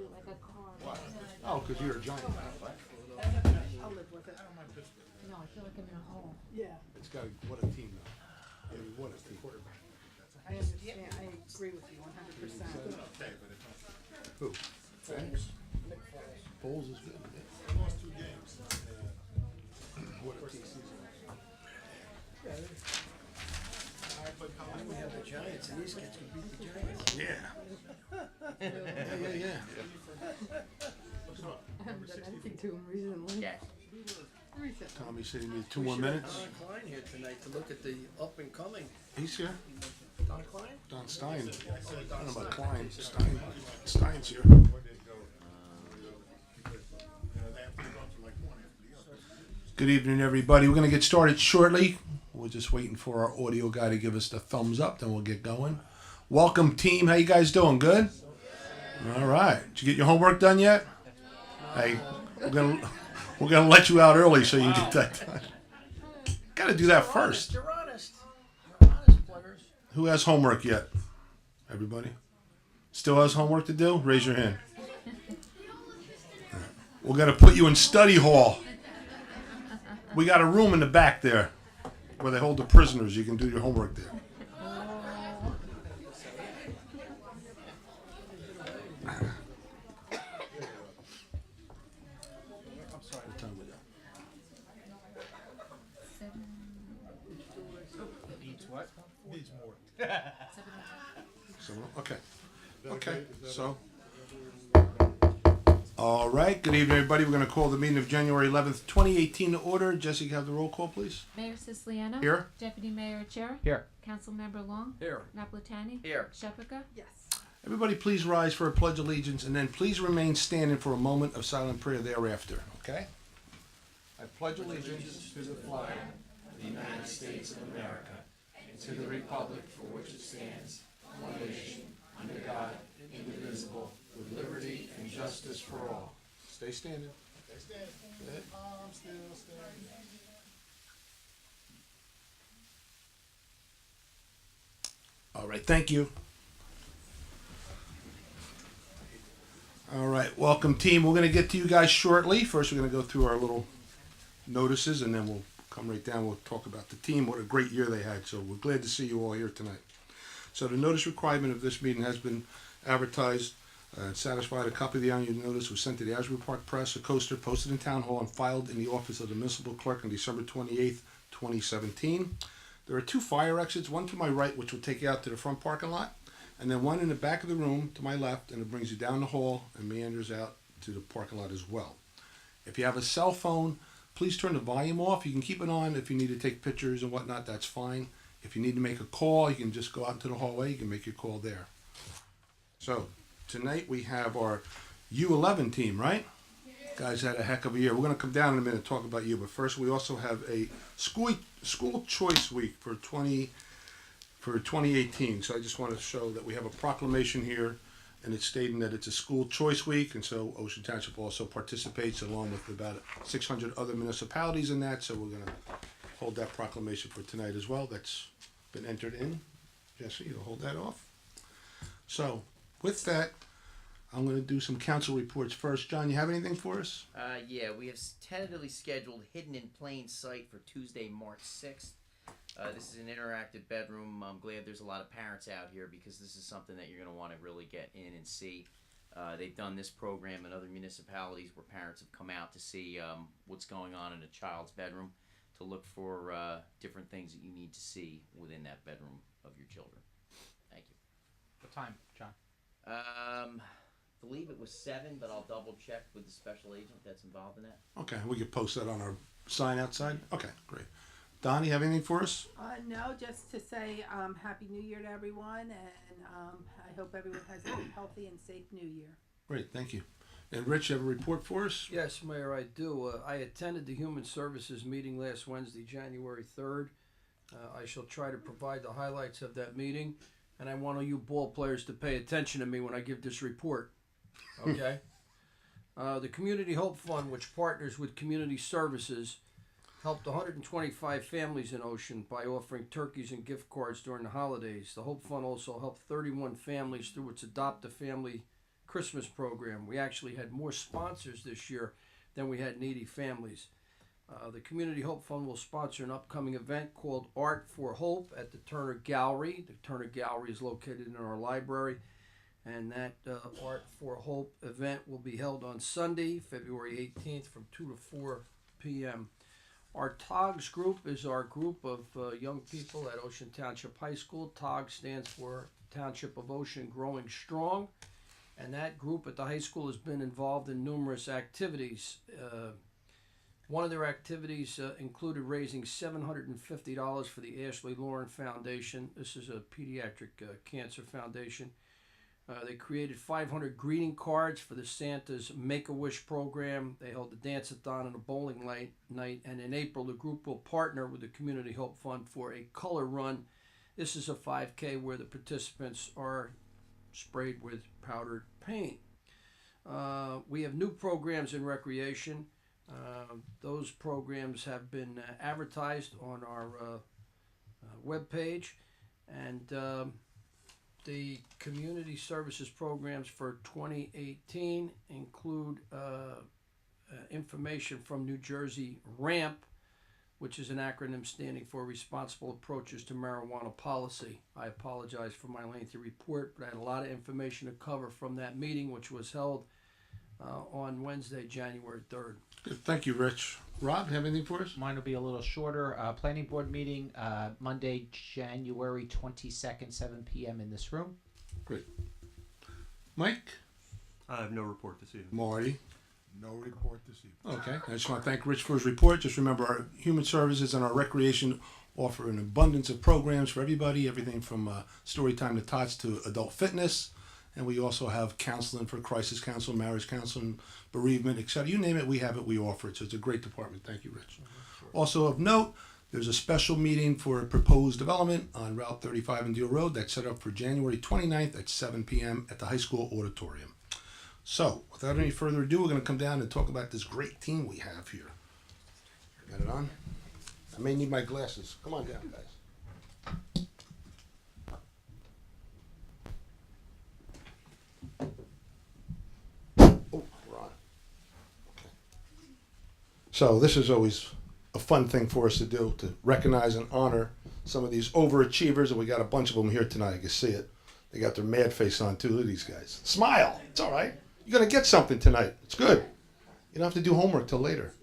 do like a car. Oh, because you're a Giant fan. I'll live with it. No, I feel like I'm in a hole. Yeah, It's got what a team though. Yeah, what a team. I understand, I agree with you 100%. Who? Foles? Foles is good. They lost 2 games. What a team. We have the Giants, and these kids can beat the Giants. Yeah. Yeah. I haven't done anything to him recently. Yes. Recently. Tommy said he needed 2 more minutes. Don Klein here tonight to look at the up and coming. He's here. Don Klein? Don Stein. I don't know about Klein. Stein's here. Where they go? They have to go to like one after the other. Good evening, everybody. We're going to get started shortly. We're just waiting for our audio guy to give us the thumbs up, then we'll get going. Welcome, team. How you guys doing? Good? All right. Did you get your homework done yet? Hey, we're gonna let you out early so you can get that done. Got to do that first. You're honest. You're honest, players. Who has homework yet? Everybody? Still has homework to do? Raise your hand. We're going to put you in study hall. We got a room in the back there where they hold the prisoners. You can do your homework there. What time we got? Beats what? Beats more. So, okay. Okay, so. All right. Good evening, everybody. We're going to call the meeting of January 11th, 2018 to order. Jesse, can I have the roll call, please? Mayor Siciliano? Here. Deputy Mayor Chair? Here. Councilmember Long? Here. Naplatani? Here. Shephaka? Yes. Everybody, please rise for a pledge of allegiance, and then please remain standing for a moment of silent prayer thereafter. Okay? I pledge allegiance to the flag of the United States of America and to the republic for which it stands, one nation, under God, indivisible, with liberty and justice for all. Stay standing. They stand. I'm still standing. All right, thank you. All right, welcome, team. We're going to get to you guys shortly. First, we're going to go through our little notices, and then we'll come right down. We'll talk about the team. What a great year they had. So we're glad to see you all here tonight. So the notice requirement of this meeting has been advertised and satisfied. A copy of the annual notice was sent to the Asbury Park Press, a coaster posted in Town Hall, and filed in the office of the municipal clerk on December 28th, 2017. There are 2 fire exits, one to my right, which will take you out to the front parking lot, and then one in the back of the room to my left, and it brings you down the hall and meanders out to the parking lot as well. If you have a cell phone, please turn the volume off. You can keep it on if you need to take pictures and whatnot, that's fine. If you need to make a call, you can just go out into the hallway, you can make your call there. So, tonight we have our U11 team, right? Guys had a heck of a year. We're going to come down in a minute and talk about you, but first we also have a school choice week for 2018. So I just want to show that we have a proclamation here, and it's stating that it's a school choice week, and so Ocean Township also participates along with about 600 other municipalities in that. So we're going to hold that proclamation for tonight as well. That's been entered in. Jesse, you'll hold that off. So with that, I'm going to do some council reports first. John, you have anything for us? Yeah, we have tentatively scheduled Hidden in Plain Sight for Tuesday, March 6th. This is an interactive bedroom. I'm glad there's a lot of parents out here because this is something that you're going to want to really get in and see. They've done this program in other municipalities where parents have come out to see what's going on in a child's bedroom, to look for different things that you need to see within that bedroom of your children. Thank you. What time, John? I believe it was 7, but I'll double check with the special agent that's involved in that. Okay, we can post that on our sign outside. Okay, great. Don, you have anything for us? No, just to say Happy New Year to everyone, and I hope everyone has a healthy and safe New Year. Great, thank you. And Rich, you have a report for us? Yes, Mayor, I do. I attended the Human Services meeting last Wednesday, January 3rd. I shall try to provide the highlights of that meeting, and I want all you ball players to pay attention to me when I give this report. Okay? The Community Hope Fund, which partners with Community Services, helped 125 families in Ocean by offering turkeys and gift cards during the holidays. The Hope Fund also helped 31 families through its Adopt a Family Christmas program. We actually had more sponsors this year than we had needy families. The Community Hope Fund will sponsor an upcoming event called Art for Hope at the Turner Gallery. The Turner Gallery is located in our library, and that Art for Hope event will be held on Sunday, February 18th from 2 to 4 p.m. Our TOGS group is our group of young people at Ocean Township High School. TOGS stands for Township of Ocean Growing Strong, and that group at the high school has been involved in numerous activities. One of their activities included raising $750 for the Ashley Lauren Foundation. This is a pediatric cancer foundation. They created 500 greeting cards for the Santa's Make-A-Wish program. They held a dance-a-thon and a bowling night. And in April, the group will partner with the Community Hope Fund for a color run. This is a 5K where the participants are sprayed with powdered paint. We have new programs in recreation. Those programs have been advertised on our webpage, and the community services programs for 2018 include information from New Jersey RAMP, which is an acronym standing for Responsible Approaches to Marijuana Policy. I apologize for my lengthy report, but I had a lot of information to cover from that meeting, which was held on Wednesday, January 3rd. Good. Thank you, Rich. Rob, have anything for us? Mine will be a little shorter. Planning board meeting Monday, January 22nd, 7 p.m. in this room. Great. Mike? I have no report this evening. Marty? No report this evening. Okay. I just want to thank Rich for his report. Just remember, our human services and our recreation offer an abundance of programs for everybody, everything from story time to tots to adult fitness. And we also have counseling for crisis counsel, marriage counseling, bereavement, etc. You name it, we have it, we offer it. So it's a great department. Thank you, Rich. Also of note, there's a special meeting for a proposed development on Route 35 and Deal Road that's set up for January 29th at 7 p.m. at the high school auditorium. So, without any further ado, we're going to come down and talk about this great team we have here. Got it on? I may need my glasses. Come on down, guys. Oh, we're on. Okay. So this is always a fun thing for us to do, to recognize and honor some of these overachievers, and we got a bunch of them here tonight. You can see it. They got their mad face on too. Look at these guys. Smile. It's all right. You're gonna get something tonight. It's good. You don't have to do homework till later.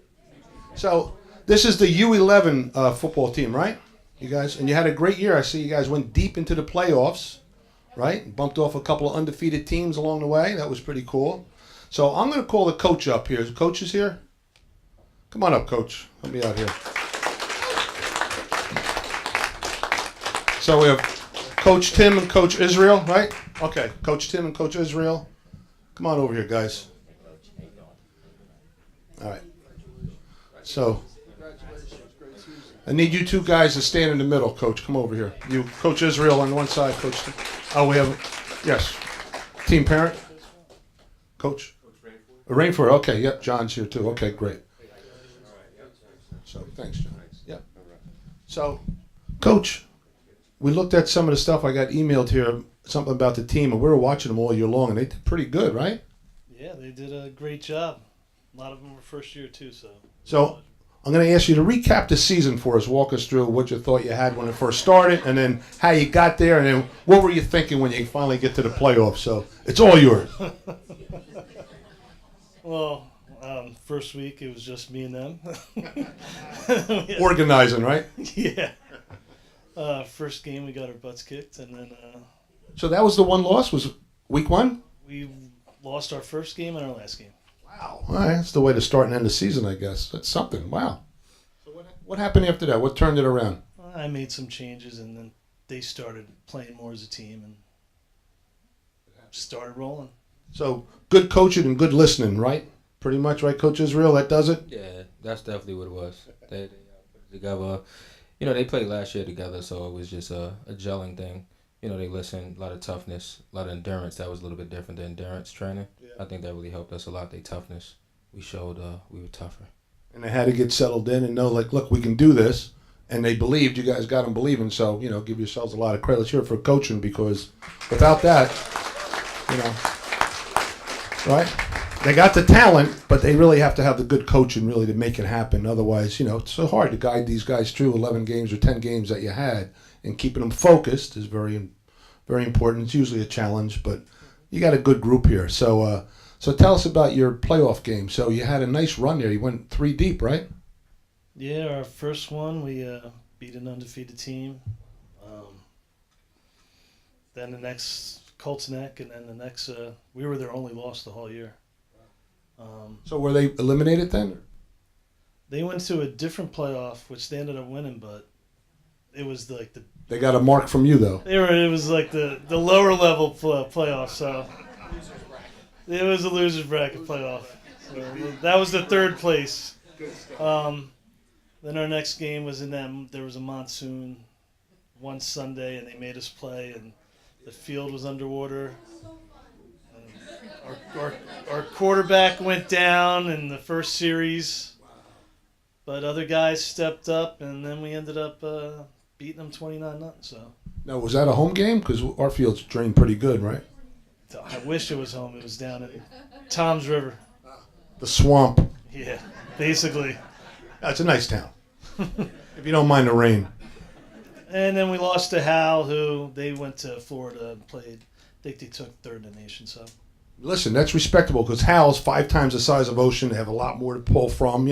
So this is the U11 football team, right? You guys, and you had a great year. I see you guys went deep into the playoffs, right? Bumped off a couple of undefeated teams along the way. That was pretty cool. So I'm going to call the coach up here. Is the coach is here? Come on up, coach. Help me out here. So we have Coach Tim and Coach Israel, right? Okay, Coach Tim and Coach Israel. Come on over here, guys. All right. So I need you two guys to stand in the middle, Coach. Come over here. You, Coach Israel on one side, Coach Tim. Oh, we have, yes. Team parent? Coach? Rainford, okay, yep, John's here too. Okay, great. So, thanks, John. Yep. So, Coach, we looked at some of the stuff I got emailed here, something about the team, and we were watching them all year long, and they did pretty good, right? Yeah, they did a great job. A lot of them were first year too, so. So, I'm going to ask you to recap the season for us. Walk us through what you thought you had when it first started, and then how you got there, and then what were you thinking when you finally get to the playoffs. So, it's all yours. Well, first week it was just me and them. Organizing, right? Yeah. First game we got our butts kicked, and then So that was the one loss, was week one? we lost our first game and our last game. Wow. All right, that's the way to start and end the season, I guess. That's something. Wow. So what happened after that? What turned it around? I made some changes, and then they started playing more as a team and started rolling. So good coaching and good listening, right? Pretty much, right, Coach Israel? That does it? Yeah, that's definitely what it was. They put it together. You know, they played last year together, so it was just a gelling thing. You know, they listened, a lot of toughness, a lot of endurance. That was a little bit different than endurance training. Yeah. I think that really helped us a lot, their toughness. We showed we were tougher. And they had to get settled in and know, like, look, we can do this. And they believed. You guys got them believing. So, you know, give yourselves a lot of credit. Let's hear it for coaching, because without that, you know. right? They got the talent, but they really have to have the good coaching really to make it happen. Otherwise, it's so hard to guide these guys through 11 games or 10 games that you had, and keeping them focused is very, very important. It's usually a challenge, but you got a good group here. So tell us about your playoff game. So you had a nice run there. You went 3 deep, right? Yeah, our first one, we beat an undefeated team. Then the next, Colts Neck, and then the next, we were their only loss the whole year. So were they eliminated then? They went to a different playoff, which they ended up winning, but it was like They got a mark from you, though. it was like the lower level playoff, so it was a loser's bracket playoff. So that was the third place. Then our next game was there was a monsoon one Sunday, and they made us play, and the field was underwater. Our quarterback went down in the first series, but other guys stepped up, and then we ended up beating them 29-0. So Now, was that a home game? Because our field's drained pretty good, right? I wish it was home. It was down at Tom's River. The swamp. Yeah, basically. That's a nice town. If you don't mind the rain. And then we lost to Hal, who they went to Florida and played. I think they took third in the nation. So Listen, that's respectable because Hal's 5 times the size of Ocean. They have a lot more to pull from.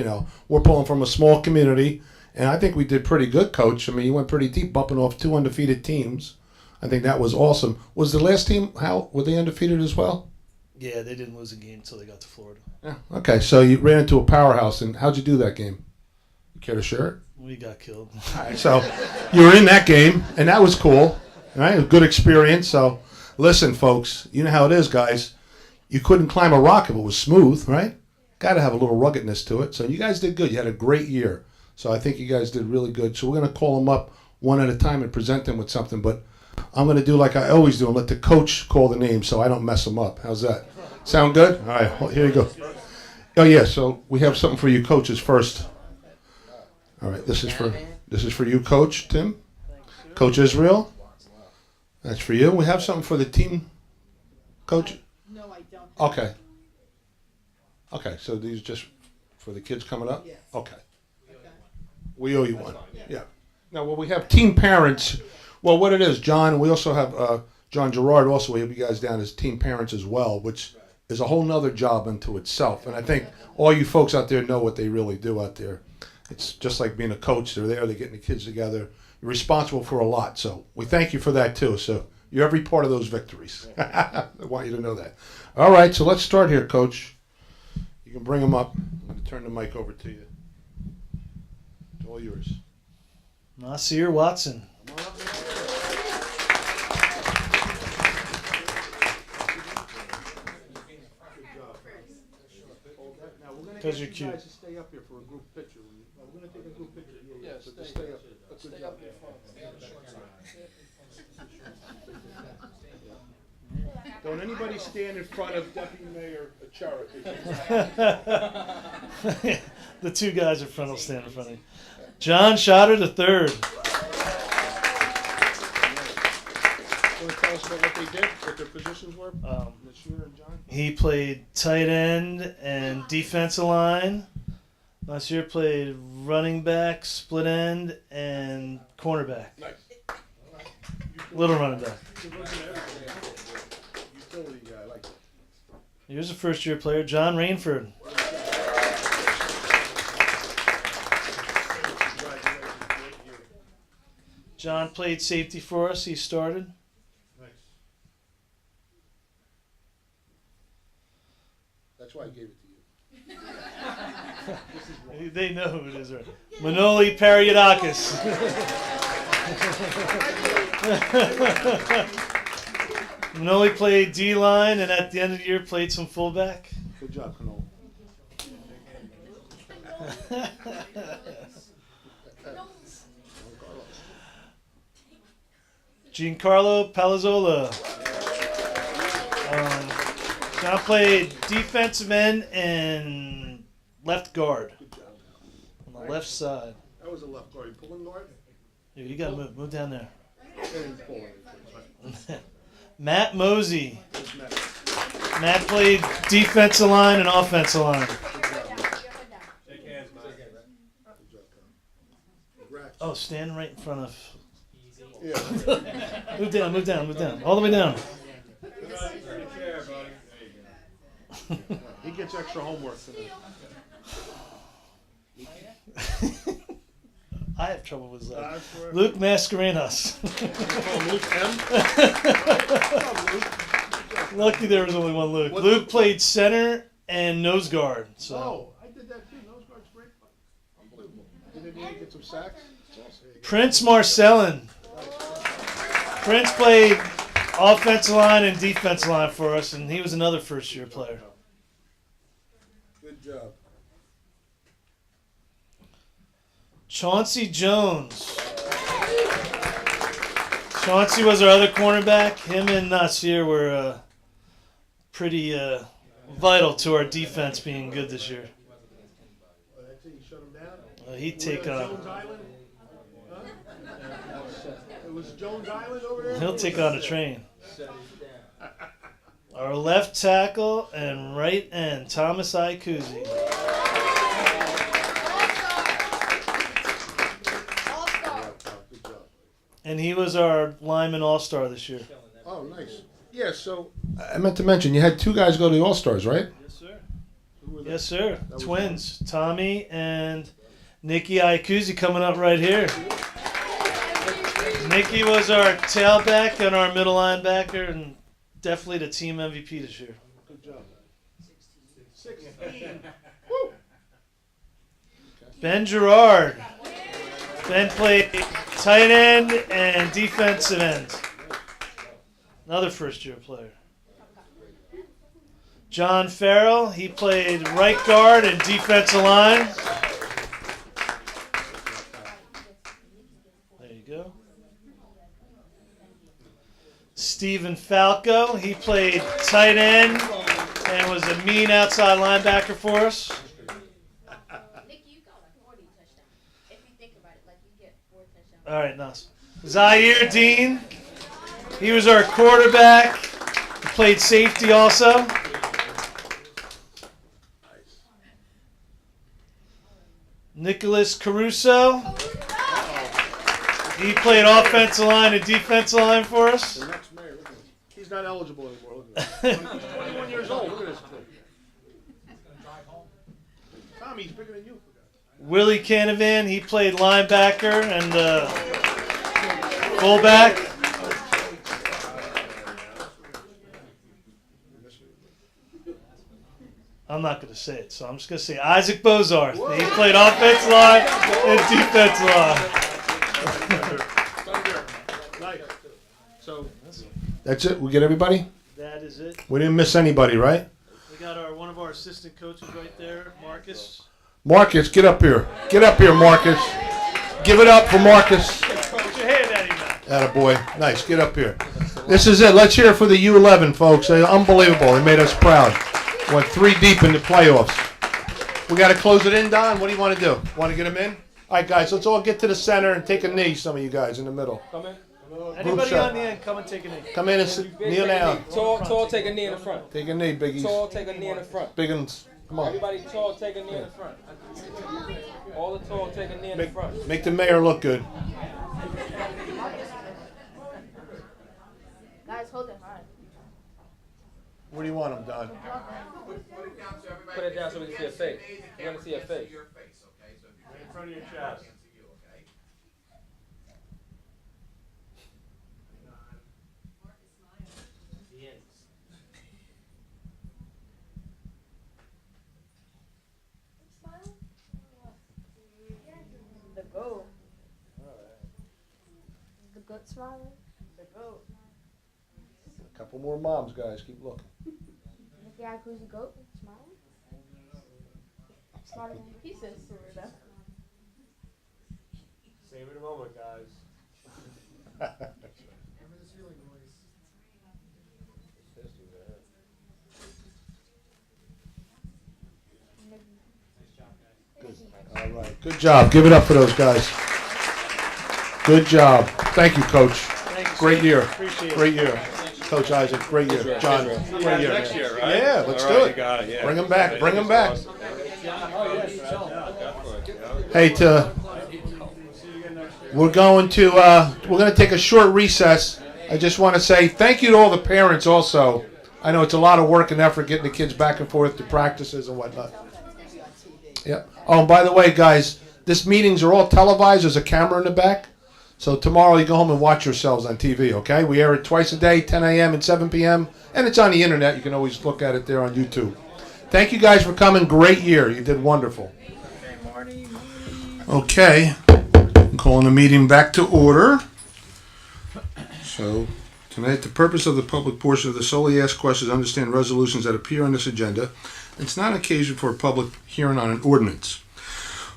We're pulling from a small community, and I think we did pretty good, Coach. I mean, you went pretty deep, bumping off 2 undefeated teams. I think that was awesome. Was the last team, Hal, were they undefeated as well? yeah, they didn't lose a game until they got to Florida. Yeah. Okay, so you ran into a powerhouse, and how'd you do that game? You care to share it? We got killed. All right, so you were in that game, and that was cool. All right, a good experience. So, listen, folks, you know how it is, guys. You couldn't climb a rock if it was smooth, right? Got to have a little ruggedness to it. So you guys did good. You had a great year. So I think you guys did really good. So we're going to call them up one at a time and present them with something. But I'm going to do like I always do and let the coach call the names so I don't mess them up. How's that? Sound good? All right, well, here you go. Oh yeah, so we have something for you coaches first. All right, this is for you, Coach Tim. Coach Israel. That's for you. We have something for the team, Coach. No, I don't. Okay. Okay, so these are just for the kids coming up? Yes. Okay. We owe you one. Yeah. Now, well, we have team parents. Well, what it is, John, we also have John Gerard also. We have you guys down as team parents as well, which is a whole nother job unto itself. And I think all you folks out there know what they really do out there. It's just like being a coach. They're there. They're getting the kids together. You're responsible for a lot. So we thank you for that, too. So you're every part of those victories. I want you to know that. All right, so let's start here, Coach. You can bring them up. I'm going to turn the mic over to you. It's all yours. Nasir Watson. Because you're cute. Stay up here for a group picture. We're going to take a group picture. Yeah, so just stay up. Good job. Don't anybody stand in front of Deputy Mayor Cherokee. The two guys in front will stand in front of you. John Schotter the third. Want to tell us about what they did, what their positions were? Monsieur and John? He played tight end and defensive line. Nasir played running back, split end, and cornerback. Nice. Little running back. Utility guy, I like that. Here's a first-year player, John Rainford. John played safety for us. He started. Nice. That's why I gave it to you. They know who it is, right? Manoli Periodakis. Manoli played D-line, and at the end of the year played some fullback. Good job, Canole. Giancarlo Palazzola. John played defensive end and left guard. Good job. On the left side. That was a left guard. You pulling guard? Here, you gotta move down there. And pulling. Matt Mosey. Who's next? Matt played defensive line and offensive line. Oh, stand right in front of. Move down. All the way down. He gets extra homework today. I have trouble with that. Luke Mascarenas. Lucky there was only one Luke. Luke played center and nose guard. So. Oh, I did that too. Nose guard's great. Unbelievable. Didn't he get some sacks? Prince Marcellin. Prince played offensive line and defensive line for us, and he was another first-year player. Good job. Chauncey Jones. Chauncey was our other cornerback. Him and Nasir were pretty vital to our defense being good this year. He'd take on. It was Jones Island over there. He'll take on a train. Our left tackle and right end, Thomas Ikuzi. And he was our lineman all-star this year. Oh, nice. Yeah, so I meant to mention, you had two guys go to the All-Stars, right? Yes, sir. Yes, sir. Twins, Tommy and Nikki Ikuzi coming up right here. Nikki was our tailback and our middle linebacker, and definitely the team MVP this year. Good job. 16. Ben Gerard. Ben played tight end and defensive end. Another first-year player. John Farrell. He played right guard and defensive line. There you go. Steven Falco. He played tight end and was a mean outside linebacker for us. All right, nice. Zaire Dean. He was our quarterback. He played safety also. Nicholas Caruso. He played offensive line and defensive line for us. The next mayor, look at him. He's not eligible anymore. Look at him. He's 21 years old. Look at this kid. Tommy's bigger than you. Willie Canavan. He played linebacker and fullback. I'm not going to say it, so I'm just going to say Isaac Bozarth. He played offensive line and defensive line. Nice. So that's it. We get everybody. That is it. We didn't miss anybody, right? We got one of our assistant coaches right there, Marcus. Marcus, get up here. Get up here, Marcus. Give it up for Marcus. Put your hand at him now. Attaboy. Nice. Get up here. This is it. Let's hear it for the U11, folks. They're unbelievable. They made us proud. Went 3 deep in the playoffs. We got to close it in, Don. What do you want to do? Want to get them in? All right, guys. Let's all get to the center and take a knee, some of you guys in the middle. Come in. Anybody shot. on the end, come and take a knee. Come in and kneel down. Tall, take a knee in the front. Take a knee, biggies. Tall, take a knee in the front. Big uns. Come on. Everybody tall, take a knee in the front. All the tall, take a knee in the front. Make the mayor look good. Guys, hold it hard. Where do you want them, Don? Put it down so we can see your face. We're going to see your face. In front of your chest. The goat. The goat smiling. The goat. A couple more moms, guys. Keep looking. The guy who's a goat smiling. Smiling in pieces. Savor the moment, guys. All right. Good job. Give it up for those guys. Good job. Thank you, Coach. Thanks. Great year. Appreciate it. Great year. Coach Isaac. Great year. John, great year. Next man. year, right? Yeah, let's All do right, it. you got it, yeah. Bring him back. Bring him back. Awesome. Hey, we're going to take a short recess. I just want to say thank you to all the parents also. I know it's a lot of work and effort getting the kids back and forth to practices and whatnot. Yep. Oh, and by the way, guys, these meetings are all televised. There's a camera in the back. So tomorrow you go home and watch yourselves on TV, okay? We air it twice a day, 10 a.m. and 7 p.m. And it's on the internet. You can always look at it there on YouTube. Thank you guys for coming. Great year. You did wonderful. Okay. I'm calling the meeting back to order. So tonight, the purpose of the public portion of the solely asked questions understand resolutions that appear on this agenda. It's not an occasion for a public hearing on an ordinance.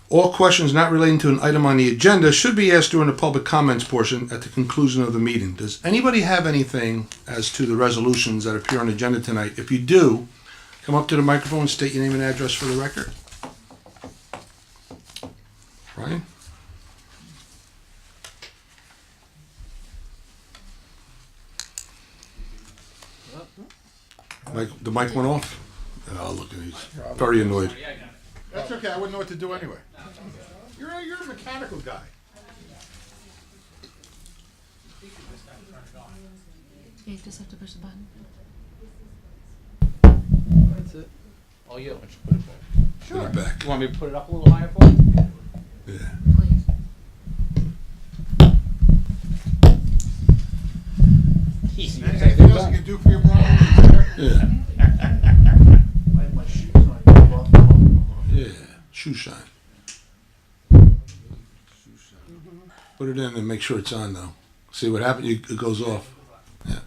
All questions not relating to an item on the agenda should be asked during the public comments portion at the conclusion of the meeting. Does anybody have anything as to the resolutions that appear on the agenda tonight? If you do, come up to the microphone and state your name and address for the record. Brian? The mic went off? Oh, look, he's very annoyed. That's okay, I wouldn't know what to do anyway. You're a mechanical guy. You just have to push the button. That's it. Oh, you. Put it back. You want me to put it up a little higher for you? Yeah. Easy. Anything else I can do for you, Brian? Yeah. Yeah. Shoe shine. Put it in and make sure it's on, though. See what happens? It goes off. Yeah.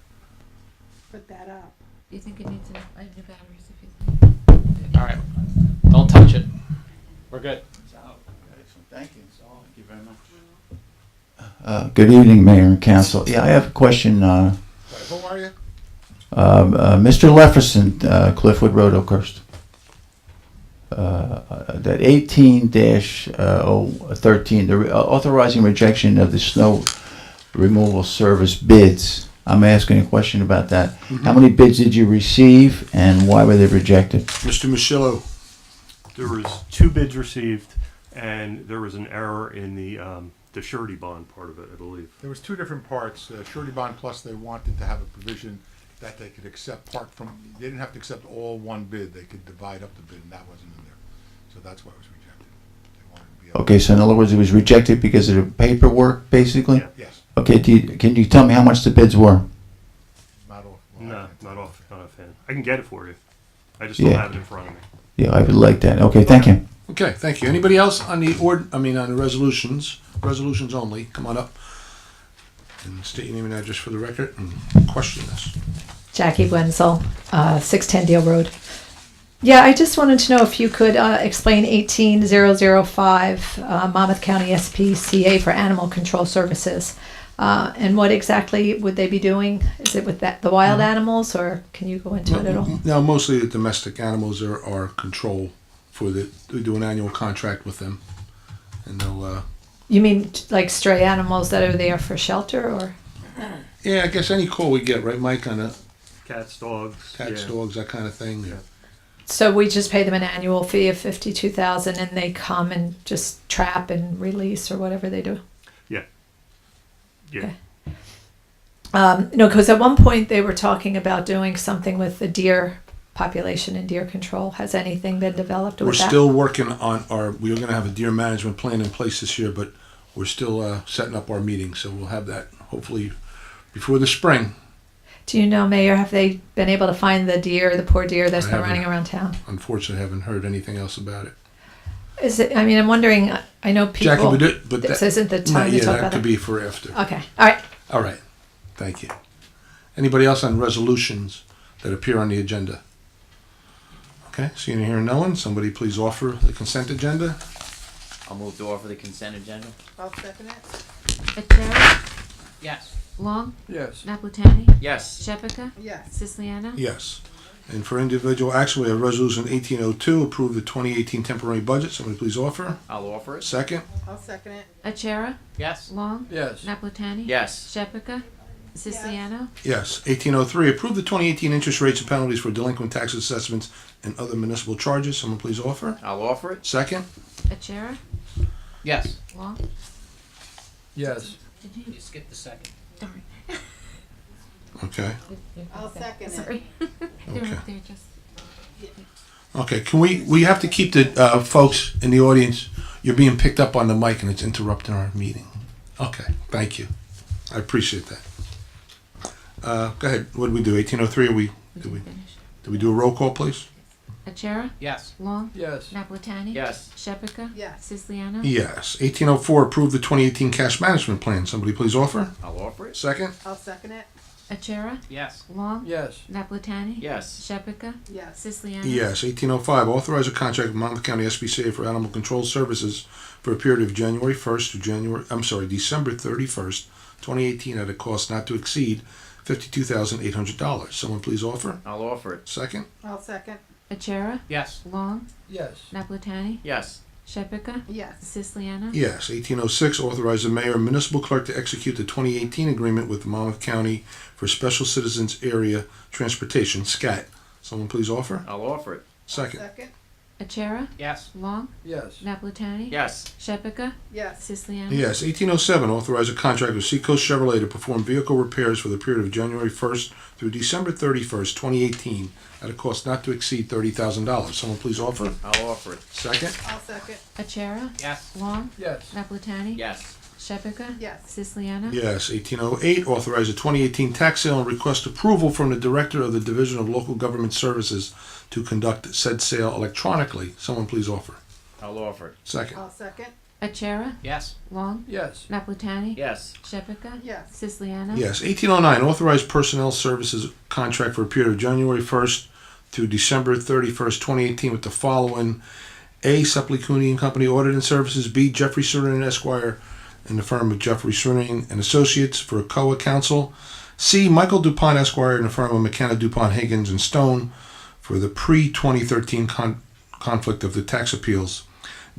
Put that up. Do you think it needs new batteries if you think? All right. Don't touch it. We're good. Thank you. Thank you very much. Good evening, Mayor and Council. Yeah, I have a question. Who are you? Mr. Lefferson, Cliffwood Road, Oakhurst. That 18-013, the authorizing rejection of the snow removal service bids. I'm asking a question about that. Mm-hmm. How many bids did you receive, and why were they rejected? Mr. Michillo. There was 2 bids received, and there was an error in the surety bond part of it, I believe. There was 2 different parts. Surety bond plus they wanted to have a provision that they could accept part from, they didn't have to accept all one bid. They could divide up the bid, and that wasn't in there. So that's why it was rejected. They wanted to be able Okay, so in other words, it was rejected because of the paperwork, basically? Yeah. Yes. Okay, can you tell me how much the bids were? Not off. No, not offhand. I can get it for you. I just don't Yeah. have it in front of me. Yeah, I would like that. Okay, thank you. Okay, thank you. Anybody else on the on the resolutions? Resolutions only. Come on up and state your name and address for the record and question this. Jackie Wenzel, 610 Deal Road. Yeah, I just wanted to know if you could explain 18005 Monmouth County SPCA for Animal Control Services. And what exactly would they be doing? Is it with the wild animals, or can you go into it at all? No, mostly the domestic animals are our control for we do an annual contract with them. And they'll, You mean like stray animals that are there for shelter, or? yeah, I guess any call we get, right, Mike, on Cats, dogs. cats, dogs, that kind of thing. Yeah. So we just pay them an annual fee of $52,000, and they come and just trap and release or whatever they do. Yeah. Okay. No, because at one point they were talking about doing something with the deer population and deer control. Has anything been developed with We're that? still working on we're going to have a deer management plan in place this year, but we're still setting up our meeting, so we'll have that hopefully before the spring. Do you know, Mayor, have they been able to find the poor deer that's I been haven't. running around town? Unfortunately, I haven't heard anything else about it. Is it? I mean, I'm wondering. I know people. Jackie, but this that, isn't the time to yeah, talk that about could that. be for after. Okay. All right. All right. Thank you. Anybody else on resolutions that appear on the agenda? Okay, seeing and hearing no one, somebody please offer the consent agenda. I'll move to offer the consent agenda. I'll second it. Achara? Yes. Long? Yes. Naplatani? Yes. Shephaka? Yes. Siciliano? Yes. And for individual action, we have resolution 1802, approve the 2018 temporary budget. Somebody please offer. I'll offer it. Second. I'll second it. Achara? Yes. Long? Yes. Naplatani? Yes. Shephaka? Siciliano? Yes. 1803, approve the 2018 interest rates and penalties for delinquent tax assessments and other municipal charges. Someone please offer. I'll offer it. Second. Achara? Yes. Long? Yes. You skipped the second. Okay. I'll second it. Sorry. Okay. Okay, can we have to keep the folks in the audience, you're being picked up on the mic and it's interrupting our meeting. Okay, thank you. I appreciate that. Go ahead, what did we do, 1803, did we do a roll call, please? Achara? Yes. Long? Yes. Napolitani? Yes. Shepherd? Yes. Siciliano? Yes. 1804, approve the 2018 cash management plan. Somebody please offer. I'll offer it. Second. I'll second it. Achara? Yes. Long? Yes. Napolitani? Yes. Shepherd? Yes. Siciliano? Yes. 1805, authorize a contract with Monmouth County SPCA for animal control services for a period of January 1st to December 31st, 2018 at a cost not to exceed $52,800. Someone please offer. I'll offer it. Second. I'll second. Achara? Yes. Long? Yes. Napolitani? Yes. Shepherd? Yes. Siciliano? Yes. 1806, authorize the mayor and municipal clerk to execute the 2018 agreement with Monmouth County for Special Citizens Area Transportation, SCAT. Someone please offer. I'll offer it. Second. Second. Achara? Yes. Long? Yes. Napolitani? Yes. Shepherd? Yes. Siciliano? Yes. 1807, authorize a contract with Seacoast Chevrolet to perform vehicle repairs for the period of January 1st through December 31st, 2018 at a cost not to exceed $30,000. Someone please offer. I'll offer it. Second. I'll second. Achara? Yes. Long? Yes. Napolitani? Yes. Shepherd? Yes. Siciliano? Yes. 1808, authorize a 2018 tax sale and request approval from the Director of the Division of Local Government Services to conduct said sale electronically. Someone please offer. I'll offer it. Second. I'll second. Achara? Yes. Long? Yes. Napolitani? Yes. Shepherd? Yes. Siciliano? Yes. 1809, authorize personnel services contract for a period of January 1st through December 31st, 2018 with the following: A. Supplicuni and Company Audit and Services. B. Jeffrey Serene Esquire in the firm of Jeffrey Serene and Associates for COA Counsel. C. Michael DuPont Esquire in the firm of McKenna DuPont Higgins and Stone for the pre-2013 conflict of the tax appeals.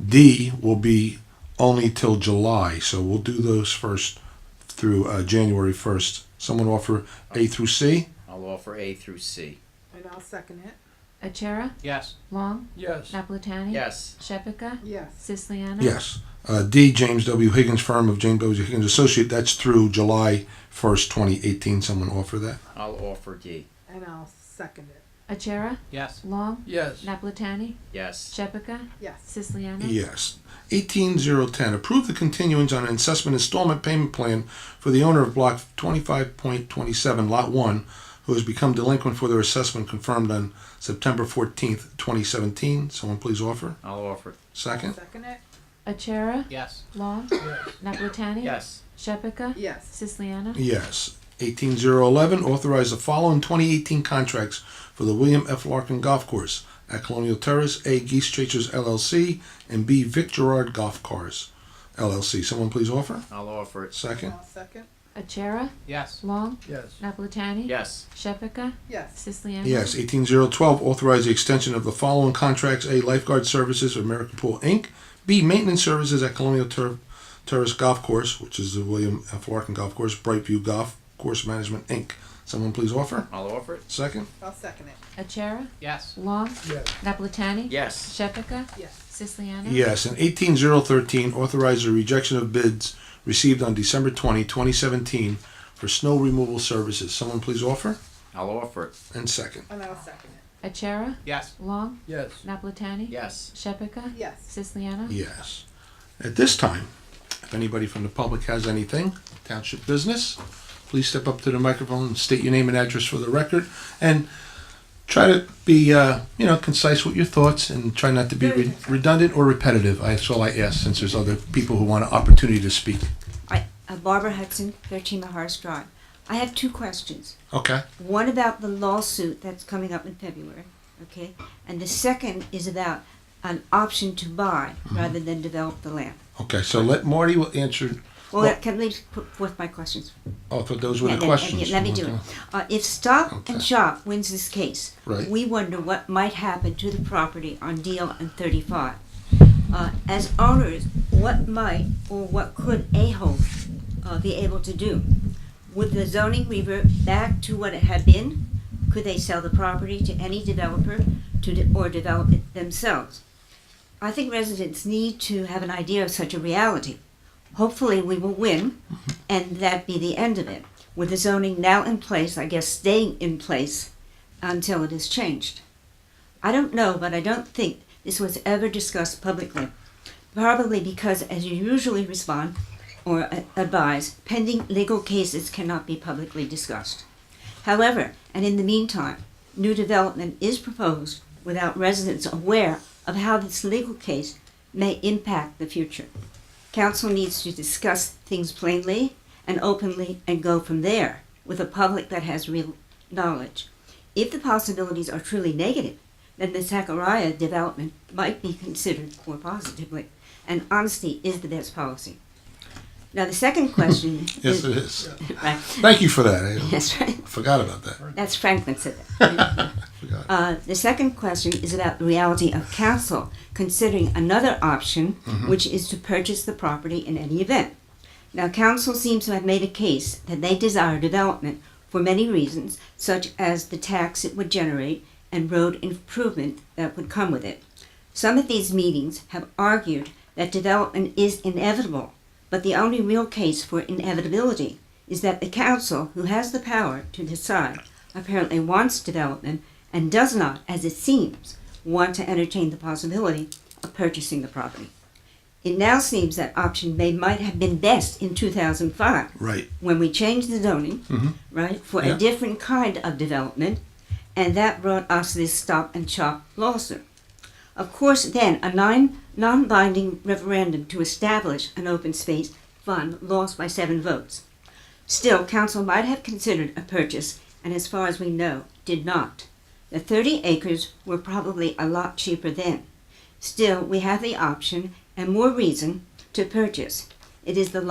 D will be only till July, so we'll do those first through January 1st. Someone offer A through C? I'll offer A through C. And I'll second it. Achara? Yes. Long? Yes. Napolitani? Yes. Shepherd? Yes. Siciliano? Yes. D, James W. Higgins, firm of James W. Higgins Associate. That's through July 1st, 2018. Someone offer that? I'll offer D. And I'll second it. Achara? Yes. Long? Yes. Napolitani? Yes. Shepherd? Yes. Siciliano? Yes. 18010, approve the continuance on an assessment installment payment plan for the owner of Block 25.27, Lot 1, who has become delinquent for their assessment confirmed on September 14th, 2017. Someone please offer. I'll offer it. Second. Second it. Achara? Yes. Long? Napolitani? Yes. Shepherd? Yes. Siciliano? Yes. 18011, authorize the following 2018 contracts for the William F. Larkin Golf Course at Colonial Terrace: A. Geese Chasers LLC and B. Vic Gerard Golf Cars LLC. Someone please offer. I'll offer it. Second. I'll second. Achara? Yes. Long? Yes. Napolitani? Yes. Shepherd? Yes. Siciliano? Yes. 18012, authorize the extension of the following contracts: A. Lifeguard Services of American Pool Inc. B. Maintenance Services at Colonial Terrace Golf Course, which is the William F. Larkin Golf Course. Brightview Golf Course Management Inc. Someone please offer. I'll offer it. Second. I'll second it. Achara? Yes. Long? Yes. Napolitani? Yes. Shepherd? Yes. Siciliano? Yes. And 18013, authorize the rejection of bids received on December 20, 2017 for snow removal services. Someone please offer. I'll offer it. And second. And I'll second it. Achara? Yes. Long? Yes. Napolitani? Yes. Shepherd? Yes. Siciliano? Yes. At this time, if anybody from the public has anything, township business, please step up to the microphone and state your name and address for the record. And try to be, concise with your thoughts and try not to be redundant or repetitive. That's all I ask, since there's other people who want an opportunity to speak. Barbara Hudson, 13 Mahar's Drive. I have two questions. Okay. One about the lawsuit that's coming up in February, okay? And the second is about an option to buy rather than develop the land. Okay, so let Marty will answer. Well, can we put forth my questions? Oh, I thought those were the Yeah, questions. let me do it. If Stop and Shop wins this case, Right. we wonder what might happen to the property on Deal and 35. As owners, what might or what could Ahold be able to do? Would the zoning revert back to what it had been? Could they sell the property to any developer or develop it themselves? I think residents need to have an idea of such a reality. Hopefully we will win, and that be the end of it. With the zoning now in place, I guess staying in place until it is changed. I don't know, but I don't think this was ever discussed publicly. Probably because, as you usually respond or advise, pending legal cases cannot be publicly discussed. However, and in the meantime, new development is proposed without residents aware of how this legal case may impact the future. Council needs to discuss things plainly and openly and go from there with a public that has real knowledge. If the possibilities are truly negative, then the Zachariah development might be considered more positively, and honesty is the best policy. Now the second question Yes, it is. Right. Thank you for that. That's right. I forgot about that. That's Franklin said that. The second question is about the reality of council considering another option, which is to purchase the property in any event. Now, council seems to have made a case that they desire development for many reasons, such as the tax it would generate and road improvement that would come with it. Some of these meetings have argued that development is inevitable, but the only real case for inevitability is that the council, who has the power to decide, apparently wants development and does not, as it seems, want to entertain the possibility of purchasing the property. It now seems that option might have been best in 2005, Right. when we changed the zoning, right, for a different kind of development, and that brought us this Stop and Shop lawsuit. Of course, then, a non-binding referendum to establish an open space fund lost by 7 votes. Still, council might have considered a purchase, and as far as we know, did not. The 30 acres were probably a lot cheaper then. Still, we have the option and more reason to purchase. It is the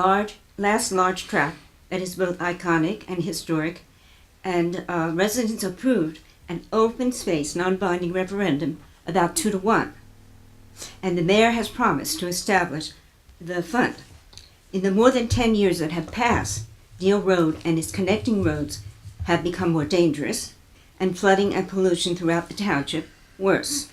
last large tract that is both iconic and historic, and residents approved an open space non-binding referendum about 2-1. And the mayor has promised to establish the fund. In the more than 10 years that have passed, Deal Road and its connecting roads have become more dangerous, and flooding and pollution throughout the township worse.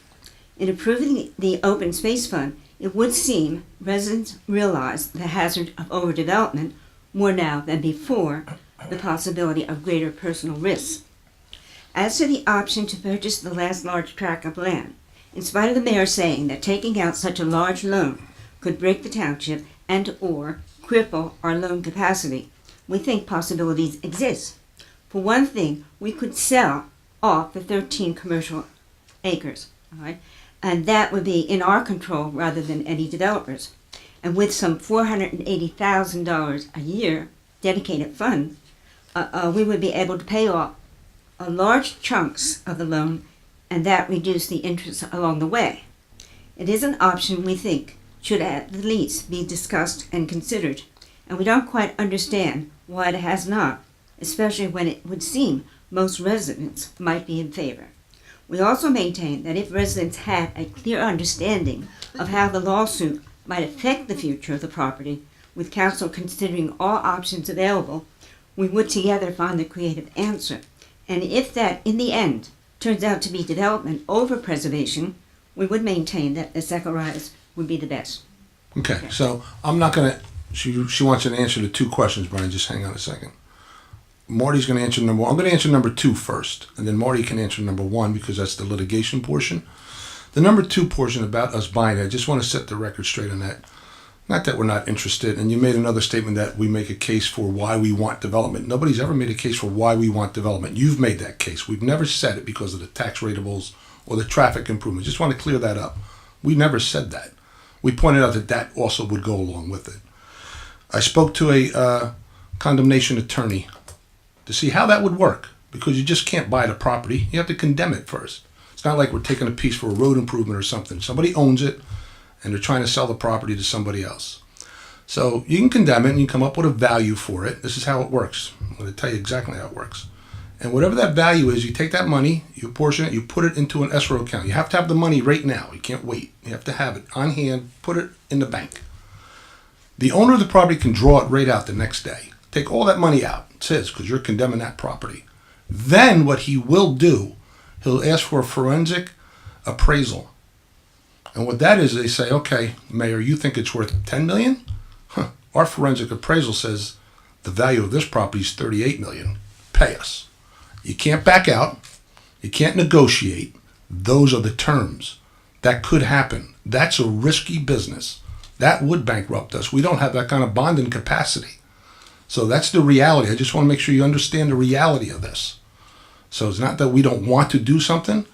In approving the open space fund, it would seem residents realize the hazard of overdevelopment more now than before the possibility of greater personal risks. As to the option to purchase the last large tract of land, in spite of the mayor saying that taking out such a large loan could break the township and or cripple our loan capacity, we think possibilities exist. For one thing, we could sell off the 13 commercial acres, all right? And that would be in our control rather than any developers. And with some $480,000 a year dedicated fund, we would be able to pay off large chunks of the loan, and that reduce the interest along the way. It is an option we think should at the least be discussed and considered, and we don't quite understand why it has not, especially when it would seem most residents might be in favor. We also maintain that if residents had a clear understanding of how the lawsuit might affect the future of the property, with council considering all options available, we would together find the creative answer. And if that, in the end, turns out to be development over preservation, we would maintain that the Zacharias would be the best. Okay, so I'm not going to, she wants you to answer the 2 questions, Brian. Just hang on a second. Marty's going to answer number 1. I'm going to answer number 2 first, and then Marty can answer number 1 because that's the litigation portion. The number 2 portion about us buying it, I just want to set the record straight on that. Not that we're not interested, and you made another statement that we make a case for why we want development. Nobody's ever made a case for why we want development. You've made that case. We've never said it because of the tax ratables or the traffic improvements. Just want to clear that up. We never said that. We pointed out that that also would go along with it. I spoke to a condemnation attorney to see how that would work, because you just can't buy the property. You have to condemn it first. It's not like we're taking a piece for a road improvement or something. Somebody owns it, and they're trying to sell the property to somebody else. So you can condemn it, and you come up with a value for it. This is how it works. I'm going to tell you exactly how it works. And whatever that value is, you take that money, you portion it, you put it into an escrow account. You have to have the money right now. You can't wait. You have to have it on hand, put it in the bank. The owner of the property can draw it right out the next day. Take all that money out. It's his because you're condemning that property. Then what he will do, he'll ask for a forensic appraisal. And what that is, they say, okay, Mayor, you think it's worth $10 million? Huh. Our forensic appraisal says the value of this property is $38 million. Pay us. You can't back out. You can't negotiate. Those are the terms. That could happen. That's a risky business. That would bankrupt us. We don't have that kind of bonding capacity. So that's the reality. I just want to make sure you understand the reality of this. So it's not that we don't want to do something.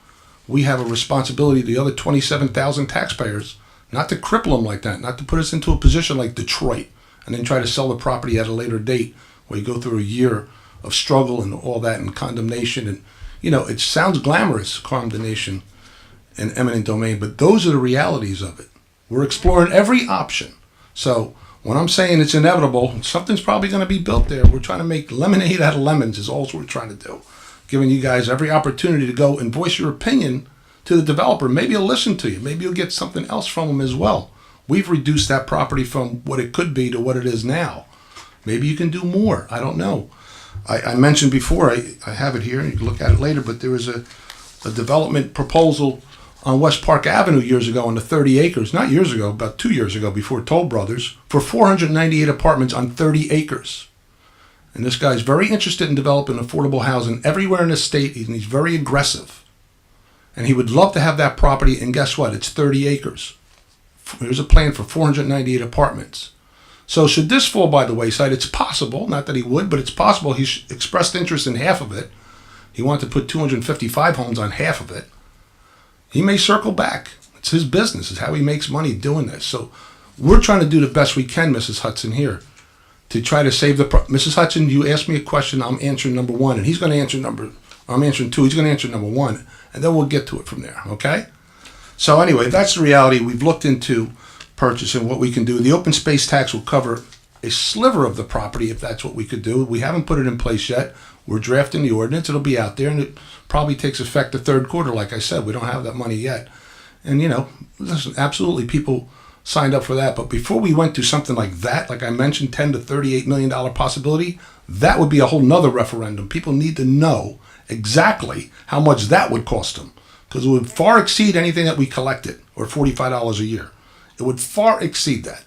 We have a responsibility to the other 27,000 taxpayers not to cripple them like that, not to put us into a position like Detroit and then try to sell the property at a later date where you go through a year of struggle and all that and condemnation. And, you know, it sounds glamorous, condemnation and eminent domain, but those are the realities of it. We're exploring every option. So when I'm saying it's inevitable, something's probably going to be built there. We're trying to make lemonade out of lemons is all we're trying to do. Giving you guys every opportunity to go and voice your opinion to the developer. Maybe he'll listen to you. Maybe you'll get something else from him as well. We've reduced that property from what it could be to what it is now. Maybe you can do more. I don't know. I mentioned before, I have it here, and you can look at it later, but there was a development proposal on West Park Avenue years ago on the 30 acres, not years ago, about 2 years ago before Toll Brothers, for 498 apartments on 30 acres. And this guy's very interested in developing affordable housing everywhere in the state, and he's very aggressive. And he would love to have that property, and guess what? It's 30 acres. There's a plan for 498 apartments. So should this fall by the wayside, it's possible, not that he would, but it's possible he's expressed interest in half of it. He wanted to put 255 homes on half of it. He may circle back. It's his business. It's how he makes money doing this. So we're trying to do the best we can, Mrs. Hudson, here, to try to save the... Mrs. Hudson, you asked me a question. I'm answering number one, and he's going to answer I'm answering two. He's going to answer number one, and then we'll get to it from there, okay? So anyway, that's the reality. We've looked into purchasing what we can do. The open space tax will cover a sliver of the property if that's what we could do. We haven't put it in place yet. We're drafting the ordinance. It'll be out there, and it probably takes effect the third quarter. Like I said, we don't have that money yet. And, you know, listen, absolutely people signed up for that. But before we went to something like that, like I mentioned, $10 to $38 million possibility, that would be a whole nother referendum. People need to know exactly how much that would cost them, because it would far exceed anything that we collected, or $45 a year. It would far exceed that.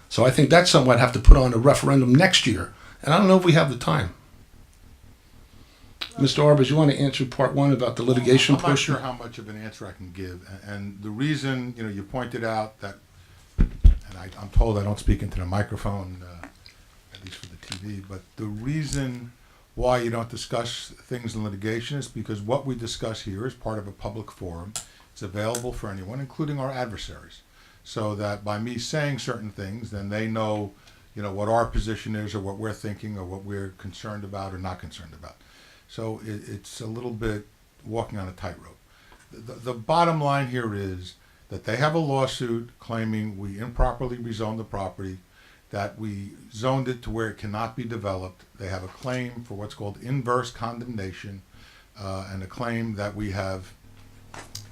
So I think that's something I'd have to put on a referendum next year. And I don't know if we have the time. Mr. Arbus, you want to answer part one about the litigation portion? I'm not sure how much of an answer I can give. And the reason, you know, you pointed out that, and I'm told I don't speak into the microphone, at least for the TV, but the reason why you don't discuss things in litigation is because what we discuss here is part of a public forum. It's available for anyone, including our adversaries. So that by me saying certain things, then they know, you know, what our position is or what we're thinking or what we're concerned about or not concerned about. So it's a little bit walking on a tightrope. The bottom line here is that they have a lawsuit claiming we improperly rezoned the property, that we zoned it to where it cannot be developed. They have a claim for what's called inverse condemnation, and a claim that we have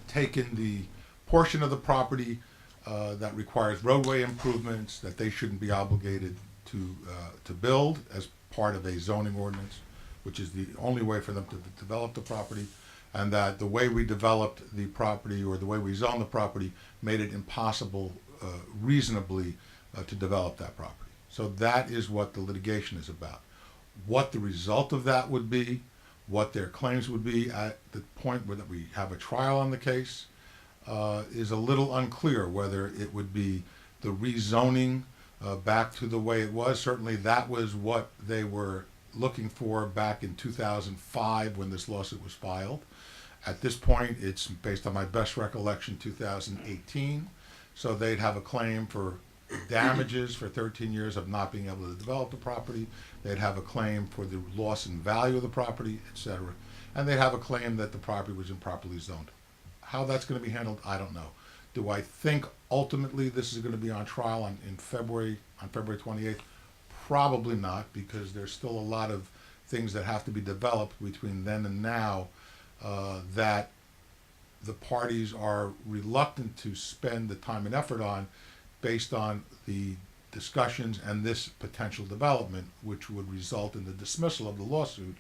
taken the portion of the property that requires roadway improvements that they shouldn't be obligated to build as part of a zoning ordinance, which is the only way for them to develop the property, and that the way we developed the property or the way we zoned the property made it impossible reasonably to develop that property. So that is what the litigation is about. What the result of that would be, what their claims would be at the point where we have a trial on the case, is a little unclear. Whether it would be the rezoning back to the way it was. Certainly that was what they were looking for back in 2005 when this lawsuit was filed. At this point, it's based on my best recollection, 2018. So they'd have a claim for damages for 13 years of not being able to develop the property. They'd have a claim for the loss in value of the property, etc. And they'd have a claim that the property was improperly zoned. How that's going to be handled, I don't know. Do I think ultimately this is going to be on trial on February 28th? Probably not, because there's still a lot of things that have to be developed between then and now that the parties are reluctant to spend the time and effort on, based on the discussions and this potential development, which would result in the dismissal of the lawsuit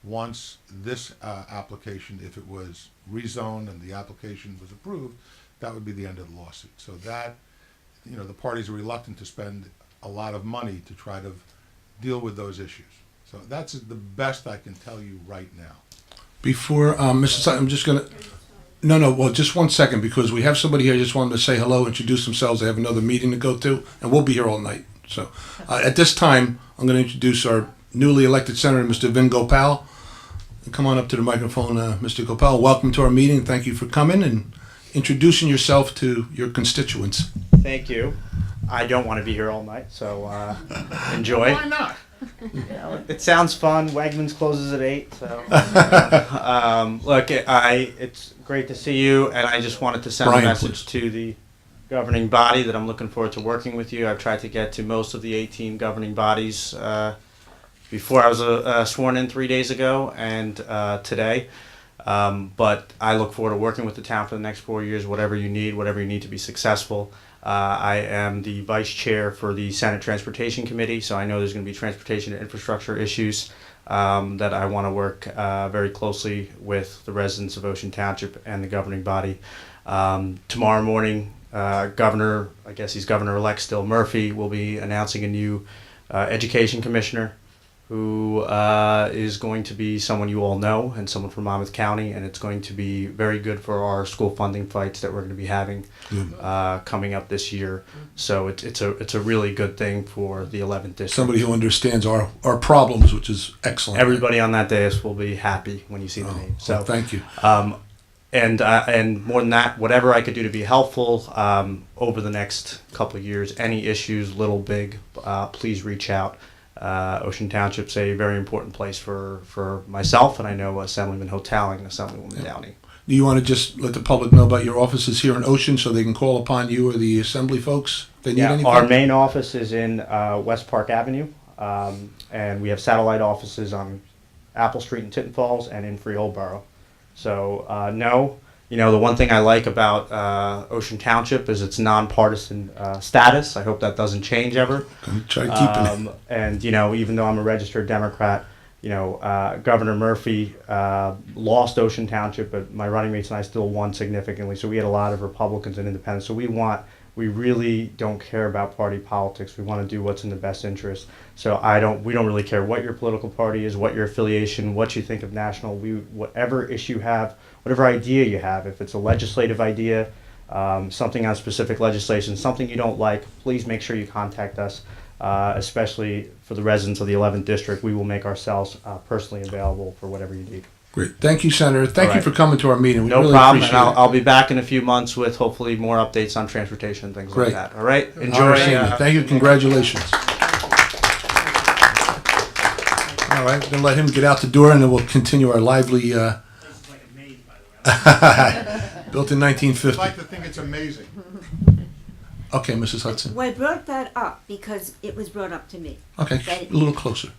once this application, if it was rezoned and the application was approved, that would be the end of the lawsuit. So that, the parties are reluctant to spend a lot of money to try to deal with those issues. So that's the best I can tell you right now. Before, Mrs. Sutton, I'm just gonna, well, just 1 second, because we have somebody here who just wanted to say hello, introduce themselves. They have another meeting to go to, and we'll be here all night. So, at this time, I'm gonna introduce our newly elected senator, Mr. Vin Gopal. Come on up to the microphone, Mr. Gopal. Welcome to our meeting. Thank you for coming and introducing yourself to your constituents. Thank you. I don't want to be here all night, so enjoy. Why not? It sounds fun. Wegmans closes at 8, so look, it's great to see you, and I just wanted to send a message to the governing body that I'm looking forward to working with you. I've tried to get to most of the 18 governing bodies before I was sworn in 3 days ago and today. But I look forward to working with the town for the next 4 years, whatever you need to be successful. I am the vice chair for the Senate Transportation Committee, so I know there's going to be transportation and infrastructure issues that I want to work very closely with the residents of Ocean Township and the governing body. Tomorrow morning, he's Governor-elect still, Murphy, will be announcing a new education commissioner who is going to be someone you all know and someone from Monmouth County, and it's going to be very good for our school funding fights that we're going to be having coming up this year. So it's a really good thing for the 11th district. Somebody who understands our problems, which is excellent. Everybody on that dais will be happy when you see the name. So well, thank you. And more than that, whatever I could do to be helpful over the next couple of years, any issues, little, big, please reach out. Ocean Township's a very important place for myself, and I know Assemblyman Hotaling and Assemblywoman Downey. Do you want to just let the public know about your offices here in Ocean so they can call upon you or the Assembly folks if they need anything? Our main office is in West Park Avenue, and we have satellite offices on Apple Street in Tinton Falls and in Freehold Borough. So, the one thing I like about Ocean Township is its nonpartisan status. I hope that doesn't change ever. Try keeping it. And even though I'm a registered Democrat, Governor Murphy lost Ocean Township, but my running mates and I still won significantly. So we had a lot of Republicans and Independents. So we really don't care about party politics. We want to do what's in the best interest. So we don't really care what your political party is, what your affiliation, what you think of national. Whatever issue you have, whatever idea you have, if it's a legislative idea, something on specific legislation, something you don't like, please make sure you contact us. Especially for the residents of the 11th district, we will make ourselves personally available for whatever you need. Great. Thank you, Senator. Thank you for coming to our meeting. We no really problem. And appreciate it. I'll be back in a few months with hopefully more updates on transportation and things like that. All right? Enjoy. Thank you. Congratulations. All right. We're going to let him get out the door, and then we'll continue our lively... Built in 1950. I'd like to think it's amazing. Okay, Mrs. Hudson. Well, I brought that up because it was brought up to me. Okay, a little closer.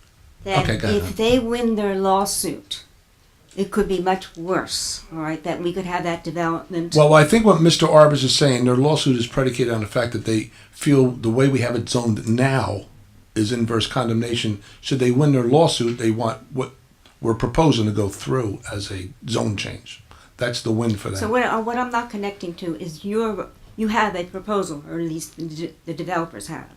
That okay, go ahead. if they win their lawsuit, it could be much worse, all right, that we could have that development. Well, I think what Mr. Arbus is saying, their lawsuit is predicated on the fact that they feel the way we have it zoned now is inverse condemnation. Should they win their lawsuit, they want what we're proposing to go through as a zone change. That's the win for them. So what I'm not connecting to is you have a proposal, or at least the developers have,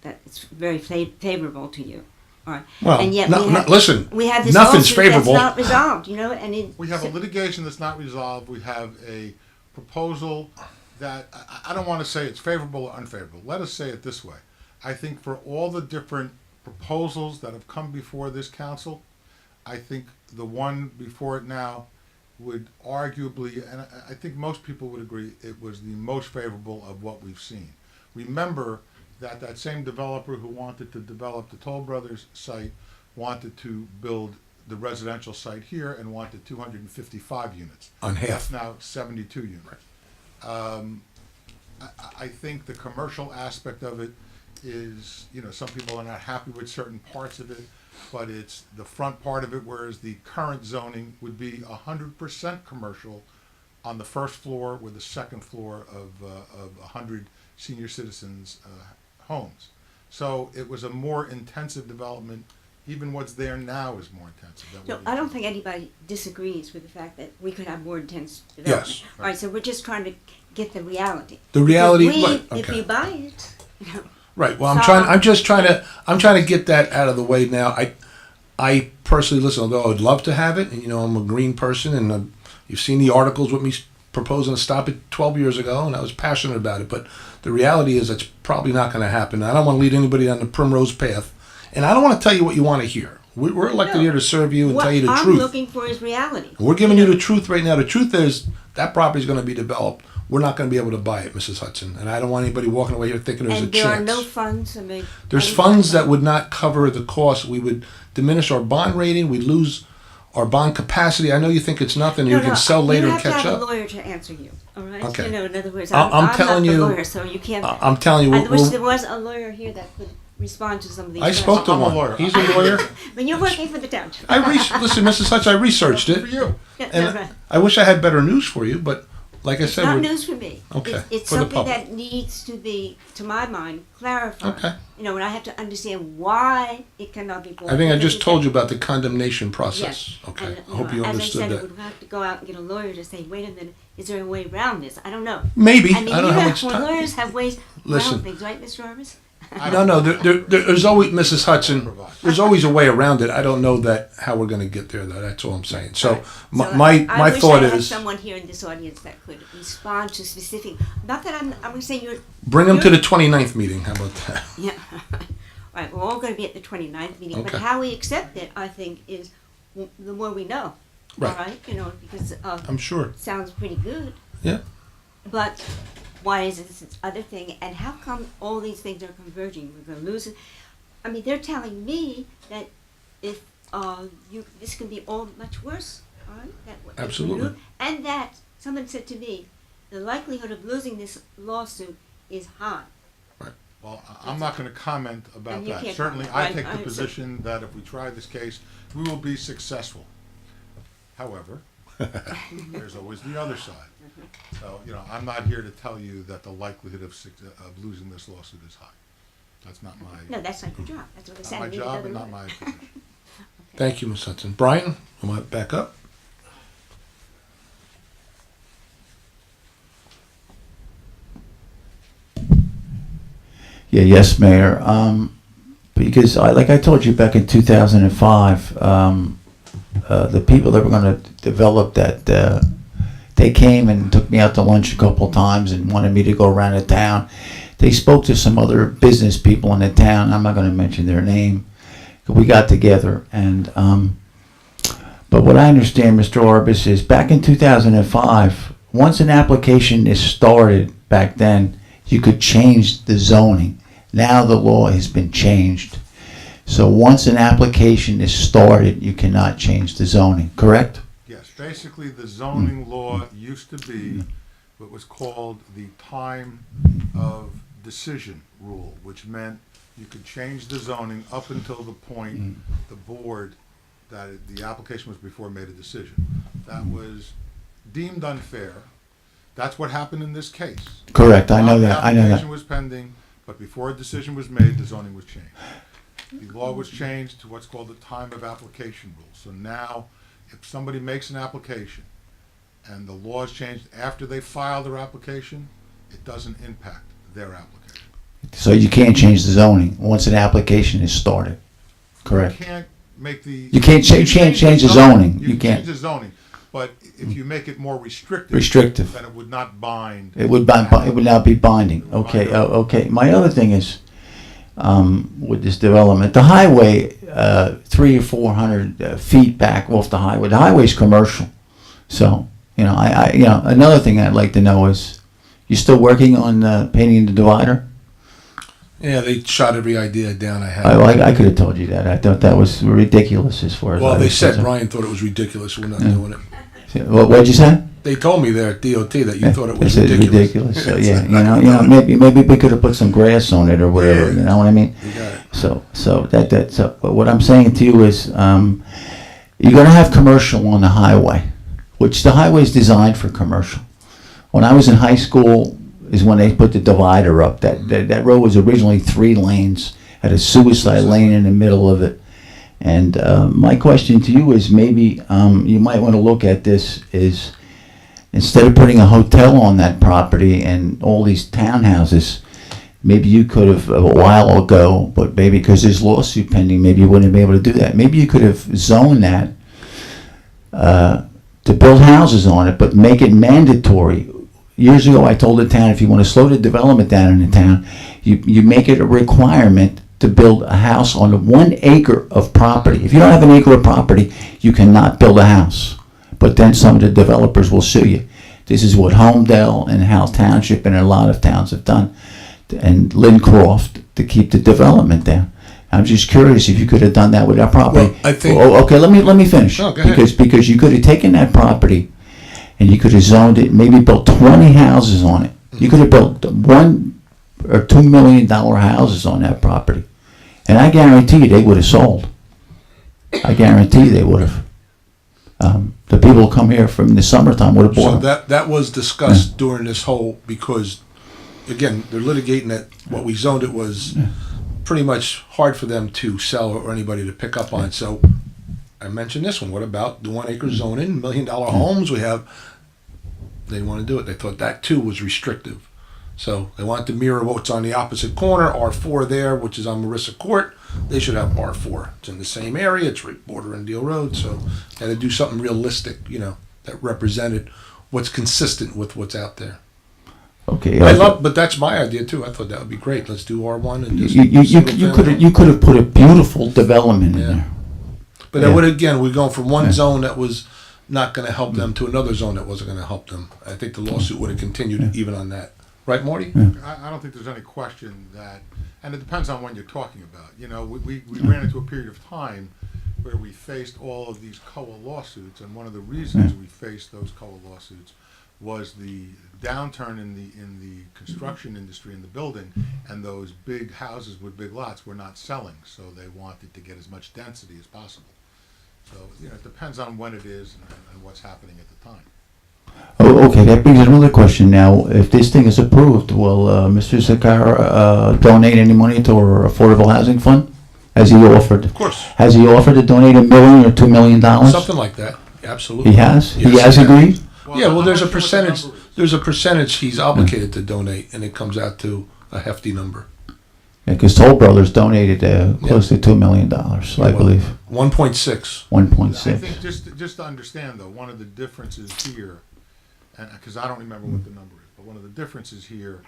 that it's very favorable to you. All right. Well, and yet listen, we have this nothing's lawsuit favorable. that's not resolved, and we have a litigation that's not resolved. We have a proposal that I don't want to say it's favorable or unfavorable. Let us say it this way. I think for all the different proposals that have come before this council, I think the one before it now would arguably, and I think most people would agree, it was the most favorable of what we've seen. Remember that same developer who wanted to develop the Toll Brothers site wanted to build the residential site here and wanted 255 units. On half. That's now 72 units. I think the commercial aspect of it is, some people are not happy with certain parts of it, but it's the front part of it, whereas the current zoning would be 100% commercial on the first floor with the second floor of 100 senior citizens' homes. So it was a more intensive development. Even what's there now is more intensive. No, I don't think anybody disagrees with the fact that we could have more intense development. Yes. All right, so we're just trying to get the reality. The reality, If we, right, if okay. we buy it, you know, Right. Well, So- I'm trying to get that out of the way now. I personally, listen, although I would love to have it, and I'm a green person, and you've seen the articles with me proposing to stop it 12 years ago, and I was passionate about it. But the reality is, it's probably not going to happen. I don't want to lead anybody down the primrose path, and I don't want to tell you what you want to hear. We're elected No. here to serve you and what tell you the I'm truth. looking for is reality. We're giving you the truth right now. The truth is that property is going to be developed. We're not going to be able to buy it, Mrs. Hudson, and I don't want anybody walking away here thinking there's And a there chance. are no funds. I mean, There's funds that would not cover the cost. We would diminish our bond rating. We'd lose our bond capacity. I know you think it's nothing. You can sell later and catch You have to have up. a lawyer to answer you. All right. Okay. In other words, I'm I'm telling not the you- lawyer, so you can't. I'm telling you, I we'll- wish we'll- there was a lawyer here that could respond to some of these. I spoke to I'm a one. lawyer. He's a lawyer. When you're working for the township. Listen, Mrs. Hutch, I researched it, For you. Yeah, and no, right. I wish I had better news for you. But like I It's said, not we're- news for me. Okay, It's for the something public. that needs to be, to my mind, clarified. Okay. And I have to understand why it cannot be bought. I think I Because just it's told a- you about the condemnation Yes. process. Okay, And, I hope you as understood I said, that. we'd have to go out and get a lawyer to say, wait a minute, is there a way around this? I don't know. Maybe. I mean, I don't know how much when time- lawyers have ways Listen. around things, right, Mr. Jarvis? No, there's always, Mrs. Hudson, there's always a way around it. I don't know that how we're going to get there, though. That's all I'm saying. So, my I wish thought I had is, someone here in this audience that could respond to specific. Not that I'm saying you're. bring them to you're- the 29th meeting. How about that? Yeah. All right, we're all going to be at the 29th meeting, Okay. but how we accept it, I think, is the more we know. Right. All right, because I'm sure. sounds pretty good. Yeah. But why is this other thing, and how come all these things are converging? We're going to lose it. I mean, they're telling me that if this can be all much worse. All right. That Absolutely. And that someone said to me, the likelihood of losing this lawsuit is high. Well, I'm not going to comment about And you that. can't Certainly, comment. I take the I- position that if we try this case, we will be successful. However, there's always the other side. So, I'm not here to tell you that the likelihood of losing this lawsuit is high. That's not my. No, that's not your job. That's what I said. Not my Leave it job other and not way. my position. Thank you, Ms. Hudson. Brian, you want to back up? Yeah, yes, Mayor. Because like I told you back in 2005, the people that were going to develop that, they came and took me out to lunch a couple of times and wanted me to go around the town. They spoke to some other business people in the town. I'm not going to mention their name. We got together and, but what I understand, Mr. Orbis, is back in 2005, once an application is started back then, you could change the zoning. Now the law has been changed. So once an application is started, you cannot change the zoning, correct? Yes, basically the zoning law used to be what was called the time of decision rule, which meant you could change the zoning up until the point the board that the application was before made a decision. That was deemed unfair. That's what happened in this case. Correct, I know that, I know The that. application was pending, but before a decision was made, the zoning was changed. The law was changed to what's called the time of application rule. So now, if somebody makes an application and the law is changed after they file their application, it doesn't impact their application. So you can't change the zoning once an application is started, correct? You can't make the. You can't change the zoning. You You can can't. change the zoning, but if you make it more restrictive. Restrictive. Then it would not bind. It would not be binding. Okay, okay. My other thing is, with this development, the highway, 300 or 400 feet back off the highway's commercial. So, another thing I'd like to know is, you still working on painting the divider? Yeah, they shot every idea down I had. I could have told you that. I thought that was ridiculous as far as. Well, I they was said concerned. Brian thought it was ridiculous. We're not doing it. What'd you say? They told me there at DOT that you thought it was They said ridiculous. So yeah, maybe we could have put some grass on it or whatever. Yeah. You know what I mean? You got it. So but what I'm saying to you is, you're gonna have commercial on the highway, which the highway is designed for commercial. When I was in high school is when they put the divider up. That road was originally 3 lanes. had a suicide lane in the middle of it. And my question to you is maybe you might want to look at this is instead of putting a hotel on that property and all these townhouses, maybe you could have a while ago, but maybe because there's lawsuit pending, maybe you wouldn't be able to do that. Maybe you could have zoned that to build houses on it, but make it mandatory. Years ago, I told the town, if you want to slow the development down in the town, you make it a requirement to build a house on 1 acre of property. If you don't have an acre of property, you cannot build a house. But then some of the developers will sue you. This is what Homedale and Howell Township and a lot of towns have done, and Lincroft, to keep the development down. I'm just curious if you could have done that with that property. Well, I think. Okay, let me finish. No, go ahead. Because you could have taken that property and you could have zoned it, maybe built 20 houses on it. You could have built $1 or $2 million houses on that property, and I guarantee you they would have sold. I guarantee they would have. The people who come here from the summertime would have bought So them. that was discussed during this whole, because, again, they're litigating that what we zoned it was pretty much hard for them to sell or anybody to pick up on. So I mentioned this one. What about the 1 acre zoning, $1 million homes we have? They didn't want to do it. They thought that too was restrictive. So they wanted to mirror what's on the opposite corner, R4 there, which is on Marissa Court. They should have R4. It's in the same area. It's right bordering Deal Road. So they had to do something realistic, that represented what's consistent with what's out there. Okay. But that's my idea too. I thought that would be great. Let's do R1 and just You could have put a beautiful development in there. But that would, again, we're going from one zone that was not going to help them to another zone that wasn't going to help them. I think the lawsuit would have continued even on that. Right, Marty? I don't think there's any question that, and it depends on when you're talking about. We ran into a period of time where we faced all of these COA lawsuits, and one of the reasons we faced those COA lawsuits was the downturn in the construction industry in the building, and those big houses with big lots were not selling, so they wanted to get as much density as possible. So it depends on when it is and what's happening at the time. Oh, okay, that brings another question now. If this thing is approved, will Mr. Zakara donate any money to our affordable housing fund? Has he offered? Of course. Has he offered to donate $1 million or $2 million? Something like that. Absolutely. He has? Yes, he has agreed? Well, there's a percentage. There's a percentage he's obligated to donate, and it comes out to a hefty number. Yeah, because Toll Brothers donated close to $2 million, I believe. 1.6. 1.6. I think just to understand though, one of the differences here, and because I don't remember what the number is, but one of the differences here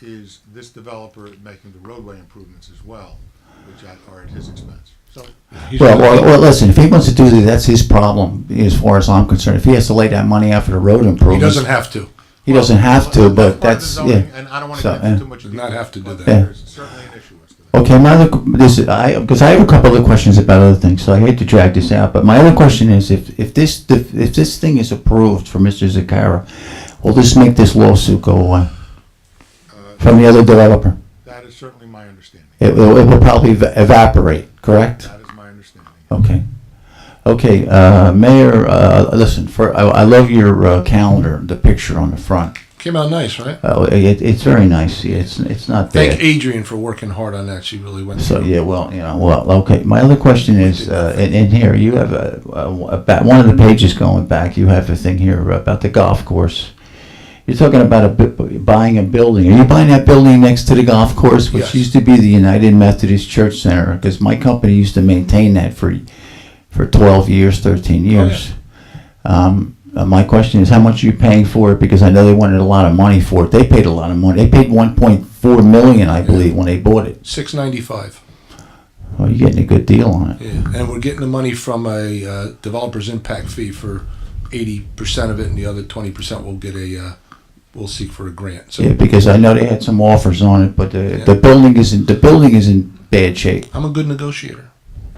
is this developer making the roadway improvements as well, which are at his expense. So. Well, listen, if he wants to do that, that's his problem as far as I'm concerned. If he has to lay that money out for the road improvements. He doesn't have to. He doesn't have to, but that's, yeah. And I don't want to get into too much detail. Not have to do that. Yeah. There's certainly an issue with that. Okay, because I have a couple of questions about other things, so I hate to drag this out. But my other question is, if this thing is approved for Mr. Zakara, will this make this lawsuit go away from the other developer? That is certainly my understanding. It will probably evaporate, correct? That is my understanding. Okay. Okay, Mayor, listen, I love your calendar, the picture on the front. Came out nice, right? It's very nice. It's not bad. Thank Adrian for working hard on that. She really went. So yeah, okay. My other question is, in here you have about one of the pages going back. You have a thing here about the golf course. You're talking about buying a building. Are you buying that building next to the golf course, which used to be the United Methodist Church Center? Because my company used to maintain that for 12 years, 13 years. My question is, how much are you paying for it? Because I know they wanted a lot of money for it. They paid a lot of money. They paid $1.4 million, I believe, when they bought it. $695. Well, you're getting a good deal on it. Yeah, and we're getting the money from a developer's impact fee for 80% of it, and the other 20% we'll seek for a grant. So yeah, because I know they had some offers on it, but the building is in bad shape. I'm a good negotiator.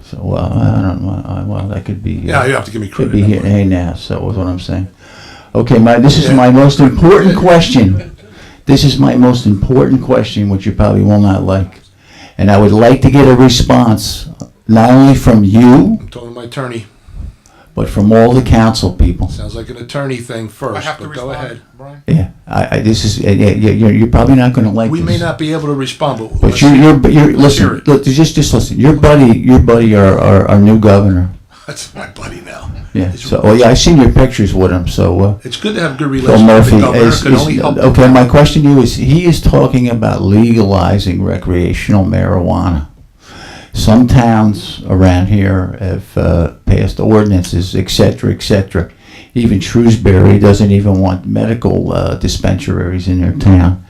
So I don't know. Well, that could be. Yeah, you have to give me credit. Could be here. Hey, now. So is what I'm saying. Okay, this is my most important question. This is my most important question, which you probably will not like, and I would like to get a response not only from you. I'm talking to my attorney. but from all the council people. Sounds like an attorney thing first, I have to but go respond, ahead. Brian? Yeah, this is, you're probably not gonna like We this. may not be able to respond, but But let's you're, hear let's hear listen, it. Look, just listen. Your buddy, our new governor. That's my buddy now. Yeah. So, I seen your pictures with him. So, It's good to have good Phil relations with Murphy the governor. is, Can only help okay. My question to you is: he is talking about legalizing recreational marijuana. Some towns around here have passed ordinances, et cetera. Even Shrewsbury doesn't even want medical dispensaries in their town.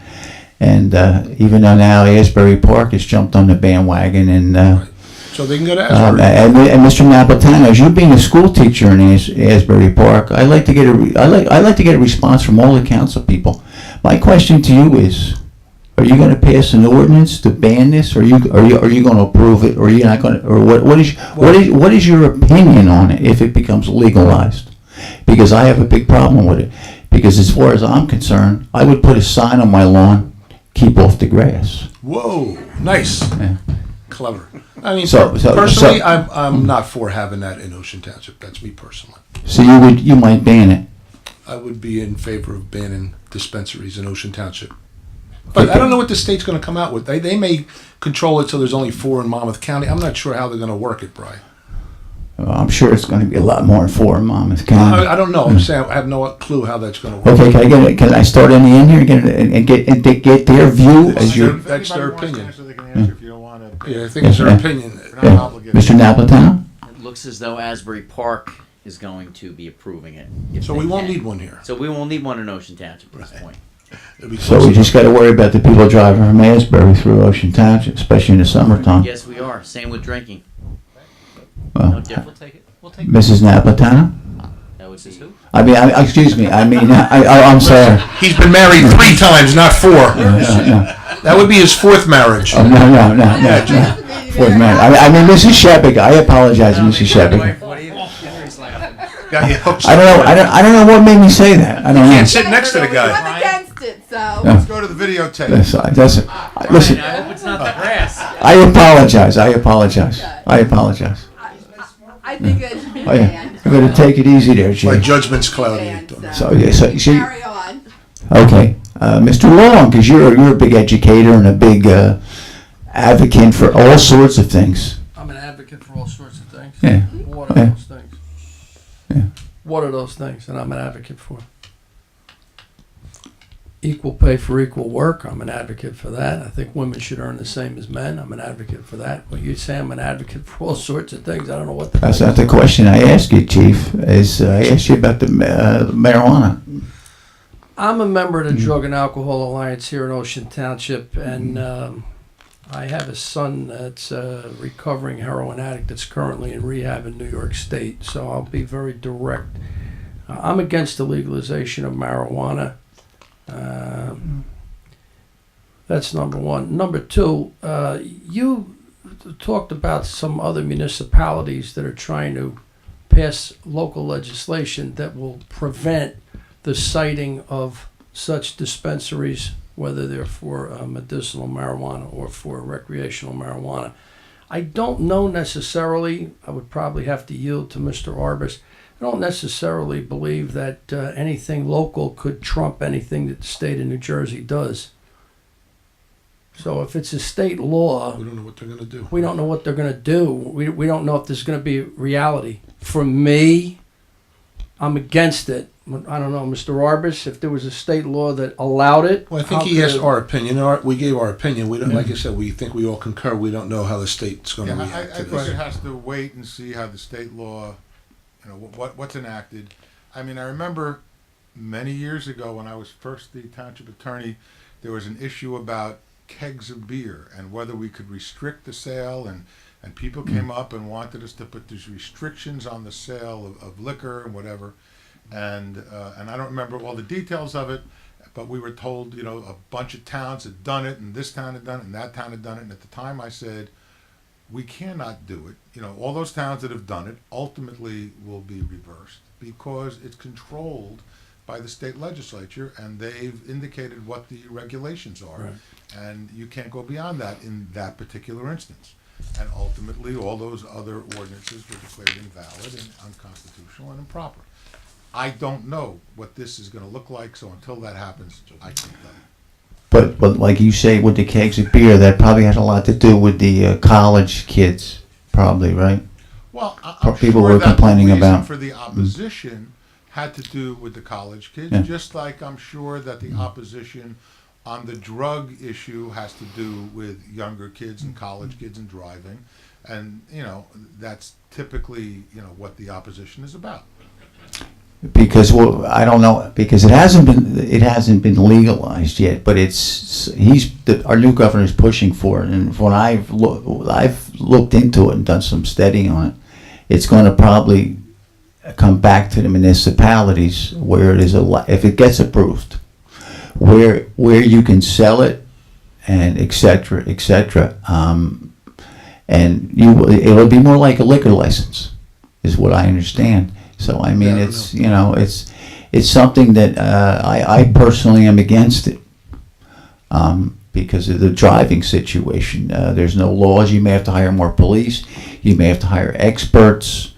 And even though now Asbury Park has jumped on the bandwagon, and So they can go to Asbury. and Mr. Napolitano, as you being a school teacher in Asbury Park, I like to get a response from all the council people. My question to you is: are you going to pass an ordinance to ban this, or are you going to approve it, or are you not going to, or what is your opinion on it if it becomes legalized? Because I have a big problem with it. Because as far as I'm concerned, I would put a sign on my lawn: keep off the grass. Whoa, nice, clever. I mean, So- personally, I'm not for having that in Ocean Township. That's me personally. So you might ban it. I would be in favor of banning dispensaries in Ocean Township. But I don't know what the state's going to come out with. They may control it so there's only 4 in Monmouth County. I'm not sure how they're going to work it, Brian. I'm sure it's going to be a lot more in Monmouth County. I don't know. I'm saying I have no clue how that's going to work. Okay, can I start in the end here and get their view as your? That's their opinion. If you don't want to. Yeah, I think it's their opinion. Mr. Napolitano? It looks as though Asbury Park is going to be approving it. if So they we won't can. need one here. So we won't need one in Ocean Township at this point. So we just got to worry about the people driving from Asbury through Ocean Township, especially in the summertime. Yes, we are. Same with drinking. Well, No different. Mrs. Napolitano? That was who? Excuse me. I'm sorry. He's been married 3 times, not 4. That would be his 4th marriage. Oh, no. Fourth man. Mrs. Shepard. I apologize, Mrs. Shepard. Got you hooked. I don't know what made me say that. I don't know. Can't sit next to the guy. I'm against it, so. Let's go to the videotape. Listen. I hope it's not the grass. I apologize. I think it should be Oh, yeah. banned. I'm going to take it easy there, My Chief. judgment's cloudy. So Carry on. okay, Mr. Long, because you're a big educator and a big advocate for all sorts of things. I'm an advocate for all sorts of things. Yeah. What are Yeah. those things? Yeah. What are those things that I'm an advocate for? Equal pay for equal work. I'm an advocate for that. I think women should earn the same as men. I'm an advocate for that. When you say I'm an advocate for all sorts of things, I don't know what the. That's not the question I asked you, Chief. I asked you about the marijuana. I'm a member of the Drug and Alcohol Alliance here in Ocean Township, and I have a son that's a recovering heroin addict that's currently in rehab in New York State. So I'll be very direct. I'm against the legalization of marijuana. That's number one. Number two, you talked about some other municipalities that are trying to pass local legislation that will prevent the siting of such dispensaries, whether they're for medicinal marijuana or for recreational marijuana. I don't know necessarily, I would probably have to yield to Mr. Arbus. I don't necessarily believe that anything local could trump anything that the state of New Jersey does. So if it's a state law, We don't know what they're going to do. we don't know what they're going to do. We don't know if there's going to be reality. For me, I'm against it. I don't know, Mr. Arbus, if there was a state law that allowed it. Well, I think how he asked could- our opinion. We gave our opinion. We don't, like I said, we think we all concur. We don't know how the state's going to Yeah, react I to think this. it has to wait and see how the state law, what's enacted. I mean, I remember many years ago when I was first the township attorney, there was an issue about kegs of beer and whether we could restrict the sale, and people came up and wanted us to put these restrictions on the sale of liquor and whatever. And I don't remember all the details of it, but we were told, a bunch of towns had done it, and this town had done it, and that town had done it. And at the time I said, we cannot do it. All those towns that have done it ultimately will be reversed because it's controlled by the state legislature, and they've indicated what the regulations are. Right. And you can't go beyond that in that particular instance. And ultimately, all those other ordinances were declared invalid and unconstitutional and improper. I don't know what this is gonna look like, so until that happens, I can't tell you. But like you say, with the kegs of beer, that probably had a lot to do with the college kids, probably, right? Well, I'm People sure were that complaining the reason about. for the opposition had to do with the college kids, Yeah. just like I'm sure that the opposition on the drug issue has to do with younger kids and college kids and driving. And, that's typically, what the opposition is about. Because I don't know, because it hasn't been legalized yet, but our new governor is pushing for it, and when I've looked into it and done some studying on it, it's going to probably come back to the municipalities where it is if it gets approved, where you can sell it, and et cetera, and it'll be more like a liquor license, is what I understand. So I mean, it's something that I personally am against it, because of the driving situation. There's no laws. You may have to hire more police. You may have to hire experts.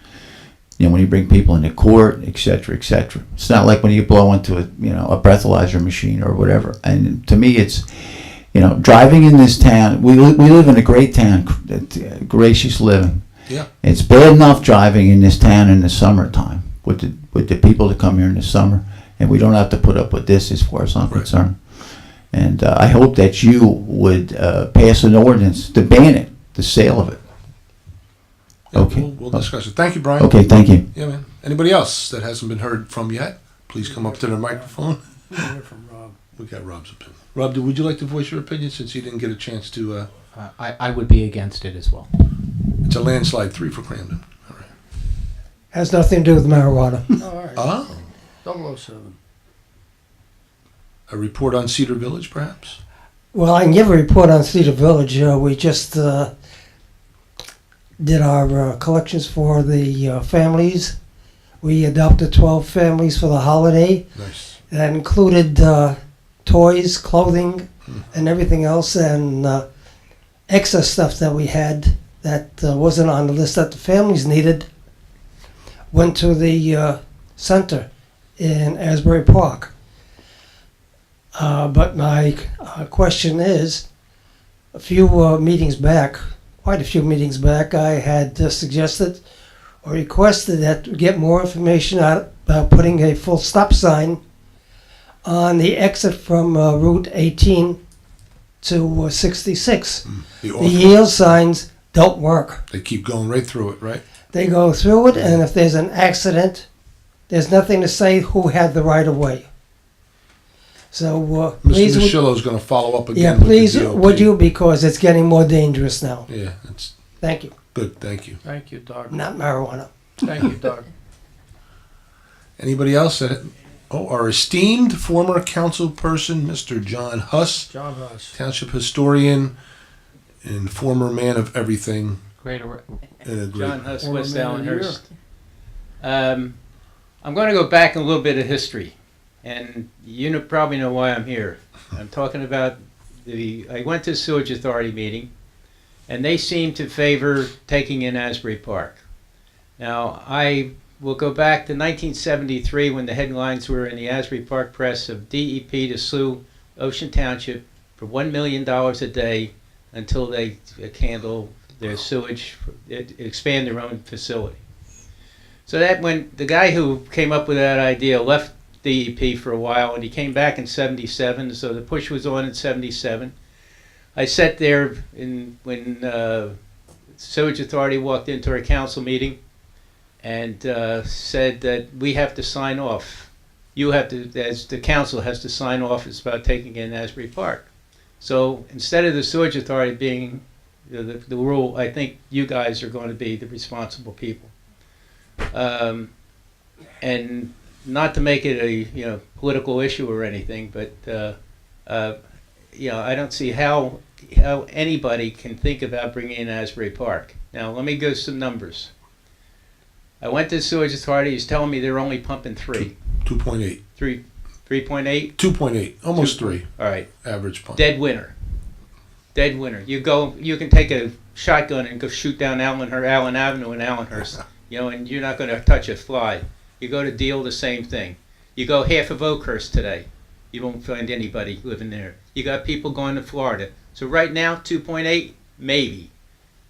When you bring people into court, et cetera, et cetera. It's not like when you blow into a breathalyzer machine or whatever. And to me, it's driving in this town. We live in a great town, gracious living. Yeah. It's bad enough driving in this town in the summertime with the people that come here in the summer, and we don't have to put up with this as far as I'm concerned. And I hope that you would pass an ordinance to ban it, the sale of it. Yeah, Okay. We'll discuss it. Thank you, Brian. Okay, thank you. Yeah, man. Anybody else that hasn't been heard from yet, please come up to the microphone. We'll hear from Rob. We got Rob's opinion. Rob, would you like to voice your opinion since you didn't get a chance to? I would be against it as well. It's a landslide 3 for Camden. All right. Has nothing to do with marijuana. All right. Oh. 007. A report on Cedar Village, perhaps? Well, I can give a report on Cedar Village. We just did our collections for the families. We adopted 12 families for the holiday. Nice. That included toys, clothing, and everything else, and excess stuff that we had that wasn't on the list that the families needed went to the center in Asbury Park. But my question is, a few meetings back, quite a few meetings back, I had suggested or requested that we get more information out about putting a full stop sign on the exit from Route 18 to 66. The yield signs don't work. They keep going right through it, right? They go through it, and if there's an accident, there's nothing to say who had the right of way. So please, Mr. Michillo's going to follow up again. yeah, with the please DOT. would you, because it's getting more dangerous now. Yeah, it's Thank you. good. Thank you. Thank you, Doug. Not marijuana. Thank you, Doug. Anybody else? Our esteemed former council person, Mr. John Huss, John Huss, township historian and former man of everything. Great. And a great John Huss, Former West man of the Allenhurst. I'm going to go back a little bit of history, and you probably know why I'm here. I'm talking about I went to the Sewage Authority meeting, and they seemed to favor taking in Asbury Park. Now, I will go back to 1973 when the headlines were in the Asbury Park Press of DEP to sue Ocean Township for $1 million a day until they handle their sewage, expand their own facility. So that when the guy who came up with that idea left DEP for a while, and he came back in 77, so the push was on in 77. I sat there when Sewage Authority walked into our council meeting and said that we have to sign off. You have to, as the council has to sign off, it's about taking in Asbury Park. So instead of the Sewage Authority being the rule, I think you guys are going to be the responsible people. And not to make it a political issue or anything, but I don't see how anybody can think about bringing in Asbury Park. Now let me go some numbers. I went to the Sewage Authority. He's telling me they're only pumping 2.8. 3.8. 2.8, almost 3. All right. Average pump. Dead winter. You can take a shotgun and go shoot down Allen Avenue in Allenhurst, you know, and you're not going to touch a fly. You go to Deal, the same thing. You go half of Oakhurst today, you won't find anybody living there. You got people going to Florida. So right now, 2.8, maybe.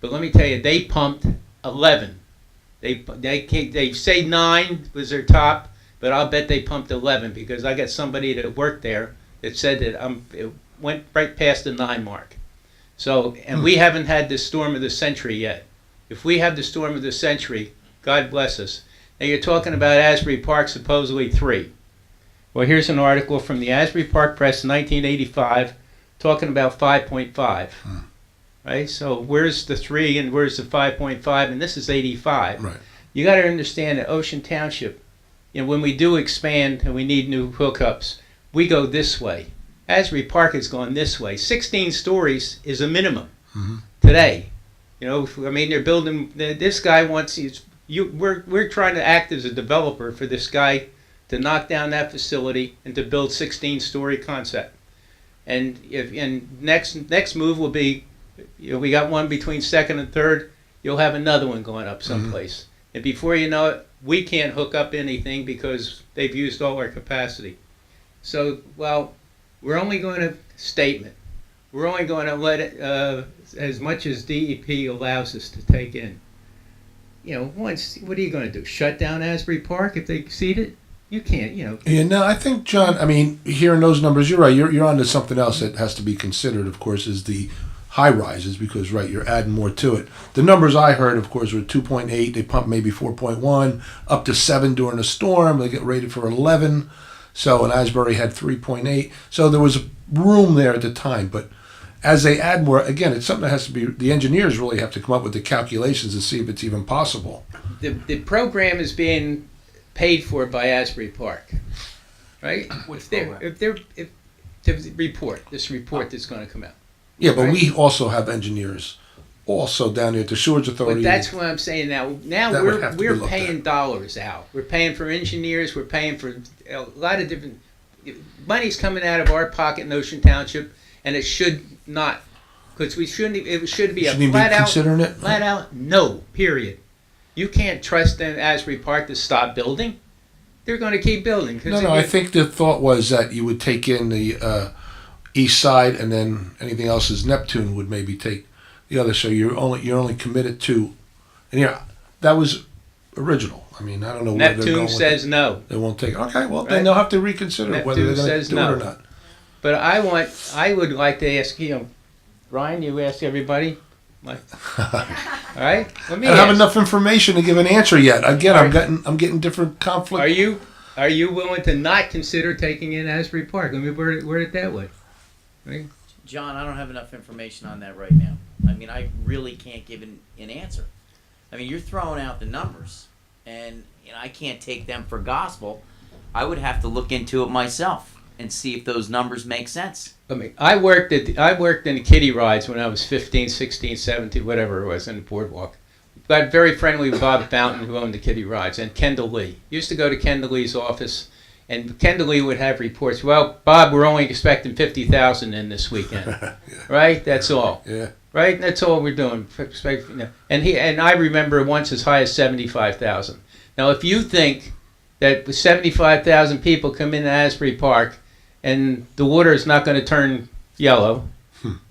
But let me tell you, they pumped 11. They say 9 was their top, but I'll bet they pumped 11 because I got somebody that worked there that said that it went right past the 9 mark. So, and we haven't had the storm of the century yet. If we have the storm of the century, God bless us. Now you're talking about Asbury Park, supposedly 3. Well, here's an article from the Asbury Park Press, 1985, talking about 5.5. Right? So where's the 3 and where's the 5.5? And this is 85. Right. You got to understand that Ocean Township, you know, when we do expand and we need new hookups, we go this way. Asbury Park has gone this way. 16 stories is a minimum today. You know, I mean, they're building. This guy wants. We're trying to act as a developer for this guy to knock down that facility and to build 16-story concept. And next move will be, you know, we got one between 2nd and 3rd. You'll have another one going up someplace. And before you know it, we can't hook up anything because they've used all our capacity. So, well, we're only going to statement. We're only going to let it as much as DEP allows us to take in. You know, once, what are you going to do? Shut down Asbury Park if they exceed it? You can't, you know. Yeah, no, I think, John, I mean, hearing those numbers, you're right. You're on to something else that has to be considered, of course, is the high rises because, right, you're adding more to it. The numbers I heard, of course, were 2.8. They pumped maybe 4.1, up to 7 during a storm. They get rated for 11. So, and Asbury had 3.8. So there was room there at the time. But as they add more, again, it's something that has to be, the engineers really have to come up with the calculations and see if it's even possible. The program is being paid for by Asbury Park, right? If the report that's going to come out. Yeah, but right? we also have engineers also down there at the Sewage Authority. But that's what I'm saying now. Now we're paying dollars out. We're paying for engineers. We're paying for a lot of different money's coming out of our pocket in Ocean Township, and it should not, because we shouldn't. It should be a flat out no. Period. You can't trust them Asbury Park to stop building. They're going to keep building. No, I think the thought was that you would take in the east side, and then anything else is Neptune would maybe take the other. So you're only committed to, and yeah, that was original. I mean, I don't know where they're going. Neptune says no. They won't take it. Okay, well, then they'll have to reconsider whether they're going to do it or not. But I would like to ask, you know, Ryan, you ask everybody. All right, let me. I don't have enough information to give an answer yet. Again, I'm getting different conflict. Are you willing to not consider taking in Asbury Park? Let me word it that way. Right? John, I don't have enough information on that right now. I mean, I really can't give an answer. I mean, you're throwing out the numbers, and you know, I can't take them for gospel. I would have to look into it myself and see if those numbers make sense. I worked in the kiddie rides when I was 15, 16, 17, whatever it was, in the boardwalk. Got very friendly with Bob Fountain, who owned the kiddie rides, and Kendall Lee. Used to go to Kendall Lee's office, and Kendall Lee would have reports. Well, Bob, we're only expecting 50,000 in this weekend, yeah. Right? That's all. Yeah. Right? That's all we're doing. And I remember once as high as 75,000. Now, if you think that with 75,000 people come into Asbury Park, and the water is not going to turn yellow.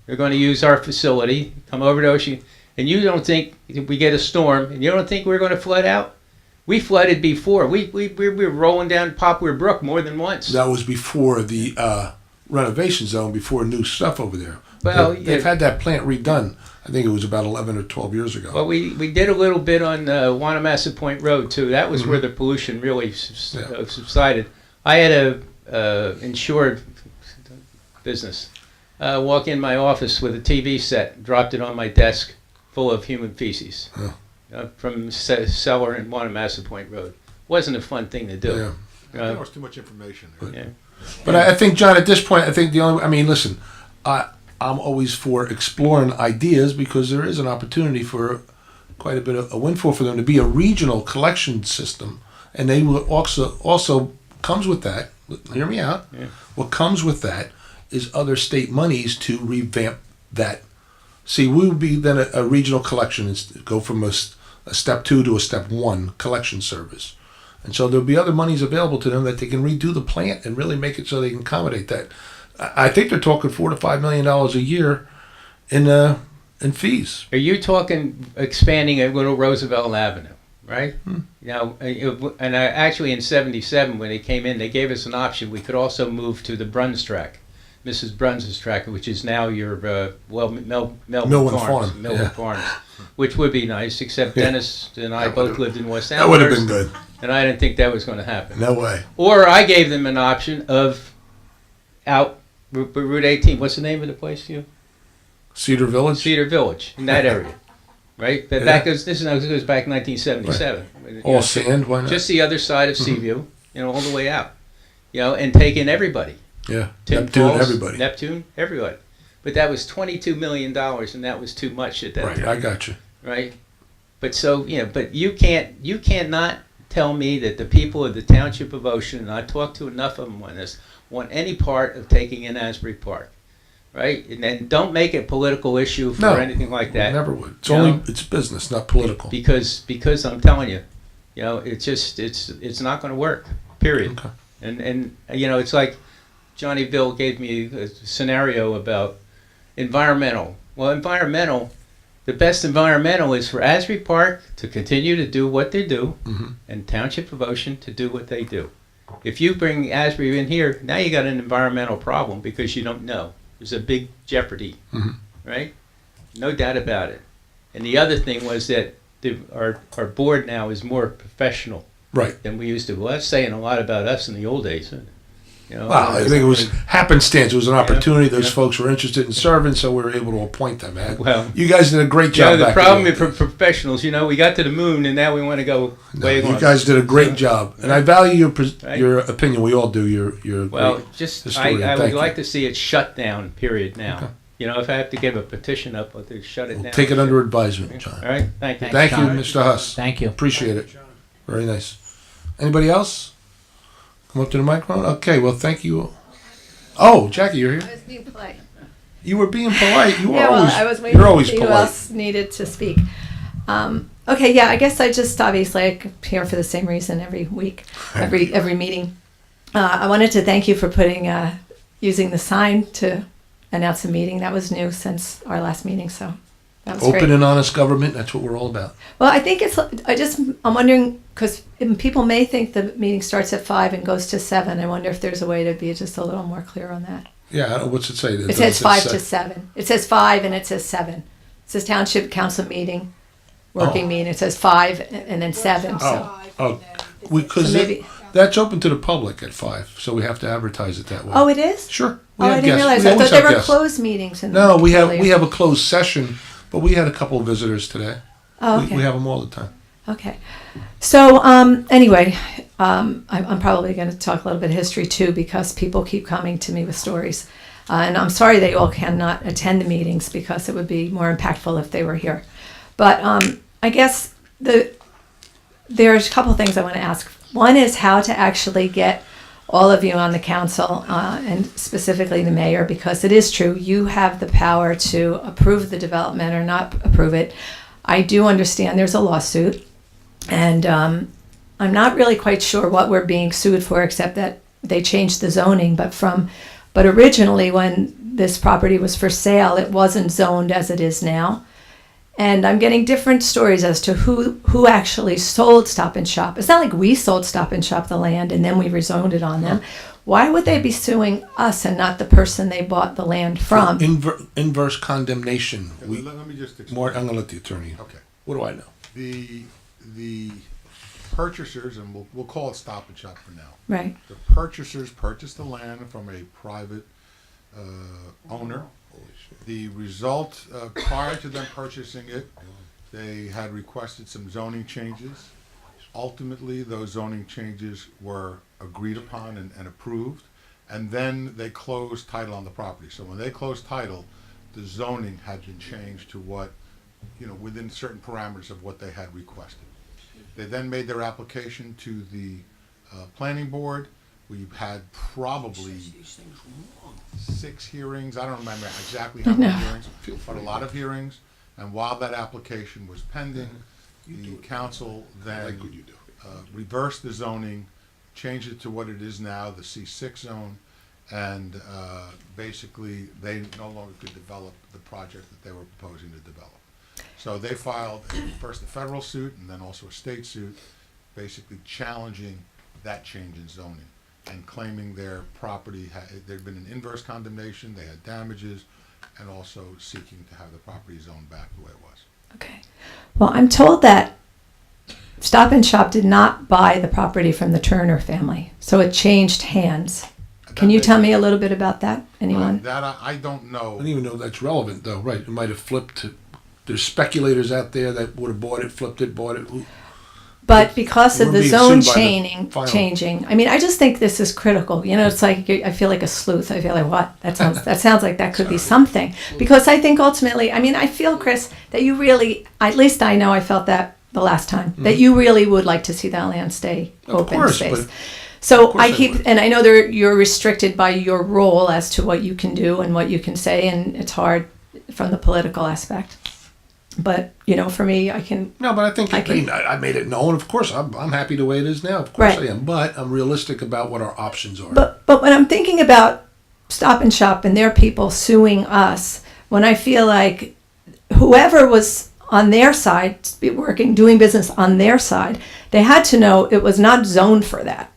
They're going to use our facility, come over to Ocean, and you don't think if we get a storm, and you don't think we're going to flood out? We flooded before. We were rolling down Poplar Brook more than once. That was before the renovation zone, before new stuff over there. Well, they've had that plant redone. I think it was about 11 or 12 years ago. Well, we did a little bit on Wanamassa Point Road, too. That was where the pollution really subsided. I had a insured business. Walk in my office with a TV set, dropped it on my desk full of human feces from cellar in Wanamassa Point Road. Wasn't a fun thing to do. Yeah. There was too much information there. But I think, John, at this point, I think listen, I'm always for exploring ideas because there is an opportunity for quite a bit of a windfall for them to be a regional collection system, and they will also comes with that. Hear me out. Yeah. What comes with that is other state monies to revamp that See, we would be then a regional collection, go from a step 2 to a step 1 collection service. And so there'll be other monies available to them that they can redo the plant and really make it so they can accommodate that. I think they're talking $4 to $5 million a year in fees. Are you talking expanding at Little Roosevelt Avenue, right? Now, actually in '77 when they came in, they gave us an option. We could also move to the Bruns track, Mrs. Bruns's track, which is now your Melbourne Farms, Farms, which would be nice. Except Dennis and I both lived in West Amherst. That would have been good. And I didn't think that was going to happen. No way. Or I gave them an option of out Route 18. What's the name of the place? Cedar Village. Cedar Village in that area, right? But that goes. This goes back 1977. Right. All sand. Why not? Just the other side of Seaview, all the way out, and take in everybody. Yeah. Tim Neptune, Falls, everybody. Neptune, everybody. But that was $22 million, and that was too much at that time. Right. I got you. Right. But but you cannot tell me that the people of the Township of Ocean, and I talked to enough of them on this, want any part of taking in Asbury Park, right? And then don't make it a political issue for anything like that. Never would. It's business, not political. Because I'm telling you, it's not going to work. Period. Okay. And it's like Johnny Bill gave me a scenario about environmental. Well, the best environmental is for Asbury Park to continue to do what they do, and Township of Ocean to do what they do. If you bring Asbury in here, now you got an environmental problem because you don't know. There's a big jeopardy, right? No doubt about it. And the other thing was that our board now is more professional than we used to. Well, that's saying a lot about us in the old days. Well, I think it was happenstance. It was an opportunity. Those folks were interested in serving, so we were able to appoint them. Well, you guys did a great job. The problem for professionals, we got to the moon, and now we want to go way on. You guys did a great job, and I value your opinion. We all do. You're well. I would like to see it shut down. Period. Now, if I have to give a petition up, I'll shut it down. Take it under advisement, John. All right. Thank you. Thank you, Mr. Huss. Thank you. Appreciate it. Very nice. Anybody else? Come up to the microphone. Okay. Well, thank you. Oh, Jackie, you're here. I was being polite. You were being polite. You were yeah, always. Well, I was waiting you're always to see polite. who else needed to speak. Okay, yeah, I guess I just obviously I'm here for the same reason every week, every meeting. I wanted to thank you for using the sign to announce a meeting. That was new since our last meeting, so that was Open great. and honest government. That's what we're all about. Well, I think I'm wondering, because people may think the meeting starts at 5 and goes to 7. I wonder if there's a way to be just a little more clear on that. Yeah, what's it say? It says 5 to 7. It says 5 and it says 7. It says Township Council meeting, working meeting. It says 5 and then 7. That's open to the public at 5, so we have to advertise it that way. Oh, it is? Sure. I didn't realize. I thought there were closed meetings. No, we have a closed session, but we had a couple of visitors today. Oh, okay. We have them all the time. Okay. So anyway, I'm probably going to talk a little bit of history too, because people keep coming to me with stories. And I'm sorry they all cannot attend the meetings, because it would be more impactful if they were here. But I guess there's a couple of things I want to ask. One is how to actually get all of you on the council, and specifically the mayor, because it is true, you have the power to approve the development or not approve it. I do understand there's a lawsuit, and I'm not really quite sure what we're being sued for, except that they changed the zoning. But originally, when this property was for sale, it wasn't zoned as it is now. And I'm getting different stories as to who actually sold Stop and Shop. It's not like we sold Stop and Shop the land and then we rezoned it on them. Why would they be suing us and not the person they bought the land from? Inverse condemnation. Let me just explain. More, I'm going to let the attorney. Okay. What do I know? The purchasers, and we'll call it Stop and Shop for now. Right. The purchasers purchased the land from a private owner. The result, prior to them purchasing it, they had requested some zoning changes. Ultimately, those zoning changes were agreed upon and approved, and then they closed title on the property. So when they closed title, the zoning had been changed to what, within certain parameters of what they had requested. They then made their application to the planning board. We've had probably 6 hearings. I don't remember exactly how many hearings, but a lot of hearings. And while that application was pending, the council then reversed the zoning, changed it to what it is now, the C6 zone, and basically they no longer could develop the project that they were proposing to develop. So they filed first a federal suit and then also a state suit, basically challenging that change in zoning and claiming their property there'd been an inverse condemnation, they had damages, and also seeking to have the property zoned back the way it was. Okay. Well, I'm told that Stop and Shop did not buy the property from the Turner family, so it changed hands. Can you tell me a little bit about that? Anyone? That I don't know. I don't even know that's relevant, though. Right? It might have flipped. There's speculators out there that would have bought it, flipped it, bought it. But because of We're the being zone sued by the changing, I mean, I just think this is critical. You know, it's like I feel like a sleuth. I feel like what that sounds like that could be something. Because I think ultimately, I mean, I feel, Chris, that you really, at least I know I felt that the last time, that you really would like to see that land stay open space. So I keep, and I know you're restricted by your role as to what you can do and what you can say, and it's hard from the political aspect. But you know, for me, I can. No, but I think I made it known. Of course, I'm happy the way it is now. Of course, I am. But I'm realistic about what our options are. But when I'm thinking about Stop and Shop and their people suing us, when I feel like whoever was on their side, doing business on their side, they had to know it was not zoned for that.